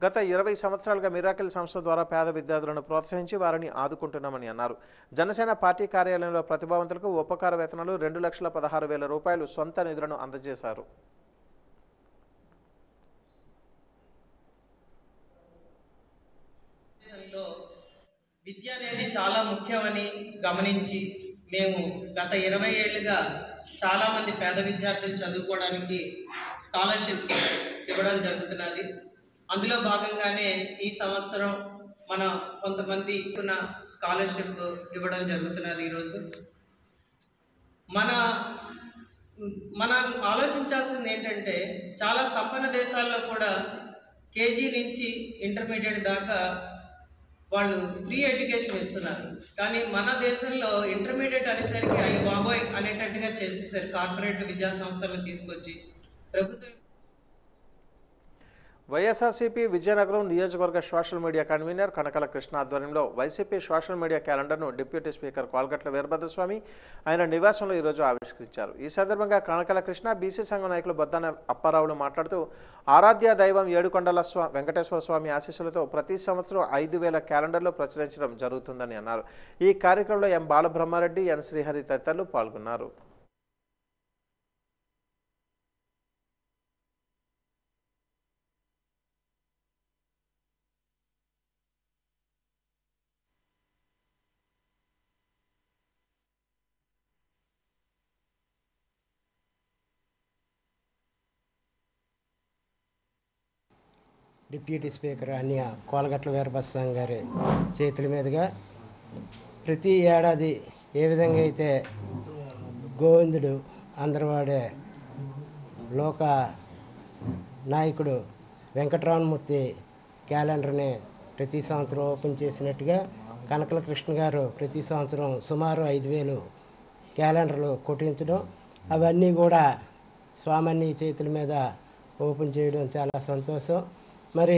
గత 20 సంవత్సరాలుగా మిరాకిల్ సంస్థ ద్వారా పేద విద్యార్థులను ప్రోత్సహించి వారిని ఆదుకుంటున్నామని అన్నారు. జనసేన పార్టీ కార్యాలయంలో ప్రతిభావంతులకు ఉపకార వేతనాలు 2,16,000 రూపాయలు సొంత నిధులను అందజేశారు. విద్య అనేది చాలా ముఖ్యమని గమనించి మేము గత 20 ఏళ్లుగా చాలామంది పేద విద్యార్థులు చదువుకోవడానికి స్కాలర్షిప్స్ ఇవ్వడం జరుగుతున్నది. అందులో భాగంగానే ఈ సంవత్సరం మన కొంతమంది స్కాలర్షిప్ ఇవ్వడం జరుగుతున్నది. ఈరోజు మనం ఆలోచించాల్సింది ఏంటంటే, చాలా సంపన్న దేశాల్లో కూడా కేజీ నుంచి ఇంటర్మీడియట్ దాకా వాళ్ళు ఫ్రీ ఎడ్యుకేషన్ ఇస్తున్నారు. కానీ మన దేశంలో ఇంటర్మీడియట్ అనేసరికి అయ్యి బాబోయ్ అనేటట్టుగా చేసేసారు. కార్పొరేట్ విద్యా సంస్థలను తీసుకొచ్చి ప్రభుత్వం. వైఎస్ఆర్సీపీ విజయనగరం నియోజకవర్గ social media convener Kanakala Krishna ఆధ్వర్యంలో వైసీపీ సోషల్ మీడియా క్యాలెండర్ను డిప్యూటీ స్పీకర్ కోల్గట్ల వీరభద్రస్వామి ఆయన నివాసంలో ఈరోజు ఆవిష్కరించారు. ఈ సందర్భంగా కనకల కృష్ణ, బీసీ సంఘం నాయకులు బొద్దాన అప్పారావులు మాట్లాడుతూ ఆరాధ్య దైవం ఏడుకొండల వెంకటేశ్వర స్వామి ఆశీస్సులతో ప్రతి సంవత్సరం 5,000 క్యాలెండర్లు ప్రచురించడం జరుగుతుందని అన్నారు. ఈ కార్యక్రమంలో ఎం బాలబ్రహ్మారెడ్డి, ఎన్ శ్రీహరి తదితరులు పాల్గొన్నారు. డిప్యూటీ స్పీకర్ అన్య కోలగట్ల వీరభద్రస్వామి గారి చేతుల మీదుగా ప్రతి ఏడాది ఏ విధంగా అయితే గోవిందుడు అందరివాడే లోక నాయకుడు వెంకటరామమూర్తి క్యాలెండర్ని ప్రతి సంవత్సరం ఓపెన్ చేసినట్టుగా కనకల కృష్ణ గారు ప్రతి సంవత్సరం సుమారు 5,000 క్యాలెండర్లు కొట్టించడం, అవన్నీ కూడా స్వామన్ని చేతుల మీద ఓపెన్ చేయడం చాలా సంతోషం. మరి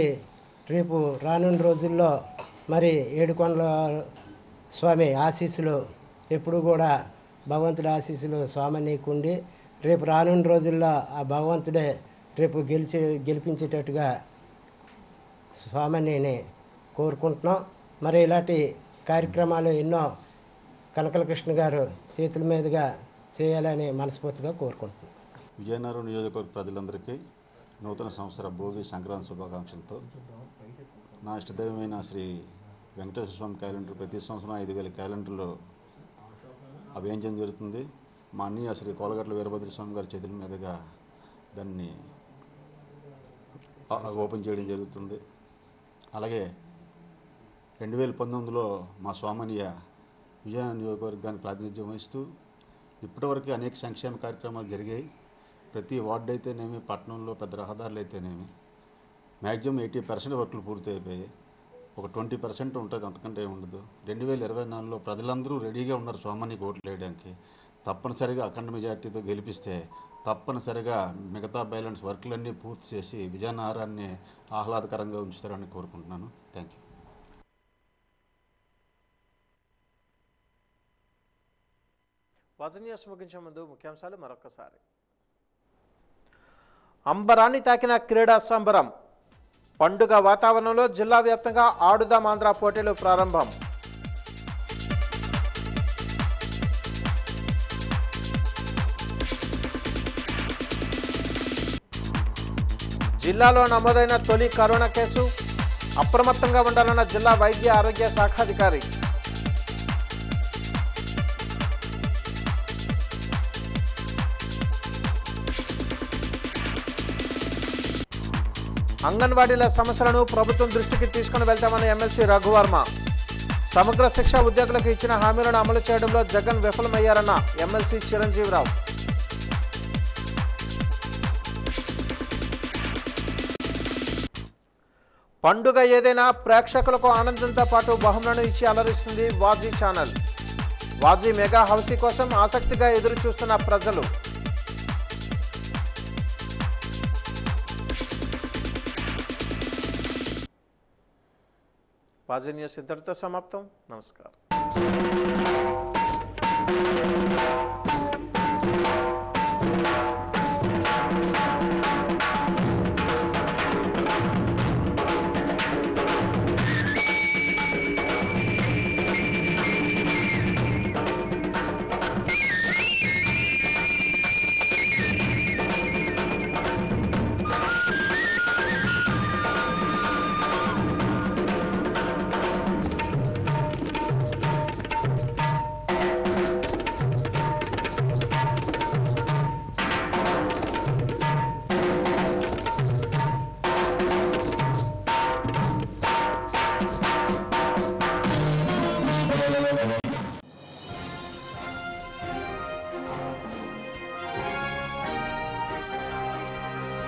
రేపు రానున్న రోజుల్లో మరి ఏడుకొండల స్వామి ఆశీస్సులు ఎప్పుడు కూడా భగవంతుడి ఆశీస్సులు స్వామన్నీకుండి రేపు రానున్న రోజుల్లో ఆ భగవంతుడే రేపు గెలిపించేటట్టుగా స్వామన్నీని కోరుకుంటున్నాం. మరి ఇలాంటి కార్యక్రమాలు ఎన్నో కనకల కృష్ణ గారు చేతుల మీదుగా చేయాలని మనస్ఫూర్తిగా కోరుకుంటున్నాం. విజయనగరం నియోజకవర్గ ప్రజలందరికీ నూతన సంవత్సర భోగి సంక్రాంతి శుభాకాంక్షలతో నా ఇష్టదైవమైన శ్రీ వెంకటేశ్వర స్వామి క్యాలెండర్ ప్రతి సంవత్సరం 5,000 క్యాలెండర్లు అభియంజనం జరుగుతుంది. మా అన్నయ్య శ్రీ కోలగట్ల వీరభద్రస్వామి గారి చేతుల మీదుగా దాన్ని ఓపెన్ చేయడం జరుగుతుంది. అలాగే 2019లో మా స్వామన్నయ్య విజయనగరం నియోజకవర్గాన్ని ప్రాతినిధ్యం వహిస్తూ ఇప్పటివరకు అనేక సంక్షేమ కార్యక్రమాలు జరిగాయి. ప్రతి వార్డు అయితేనేమి, పట్టణంలో పెద్ద రహదారులు అయితేనేమి మ్యాక్సిమం 80% వర్కులు పూర్తి అయిపోయాయి. ఒక 20% ఉంటుంది, అంతకంటే ఉండదు. 2024లో ప్రజలందరూ రెడీగా ఉన్నారు స్వామన్నకి ఓట్లు వేయడానికి. తప్పనిసరిగా అఖండ మెజార్టీతో గెలిపిస్తే తప్పనిసరిగా మిగతా బ్యాలెన్స్ వర్కులన్నీ పూర్తి చేసి విజయనగరాన్ని ఆహ్లాదకరంగా ఉంచుతారని కోరుకుంటున్నాను. Thank you. న్యూస్ ముగించే ముందు ముఖ్యాంశాలు మరొకసారి. అంబరాన్ని తాకిన క్రీడా సంబరం. పండుగ వాతావరణంలో జిల్లా వ్యాప్తంగా ఆడుదాం ఆంధ్ర పోటీలు ప్రారంభం. జిల్లాలో నమోదైన తొలి కరోనా కేసు. అప్రమత్తంగా ఉండాలన్న జిల్లా వైద్య ఆరోగ్య శాఖాధికారి. అంగన్వాడీల సమస్యలను ప్రభుత్వం దృష్టికి తీసుకుని వెళ్తామని ఎమ్మెల్సీ రఘువర్మ. సమగ్ర శిక్ష ఉద్యోగులకు ఇచ్చిన హామీలను అమలు చేయడంలో జగన్ విఫలమయ్యారన్న ఎమ్మెల్సీ చిరంజీవిరావు. పండుగ ఏదైనా ప్రేక్షకులకు ఆనందంతో పాటు బహుమతులను ఇచ్చి అలరిస్తుంది వాజీ ఛానల్. వాజీ మెగా హౌసీ కోసం ఆసక్తిగా ఎదురు చూస్తున్న ప్రజలు. వాజీ న్యూస్ ఇంతటితో సమాప్తం. నమస్కారం.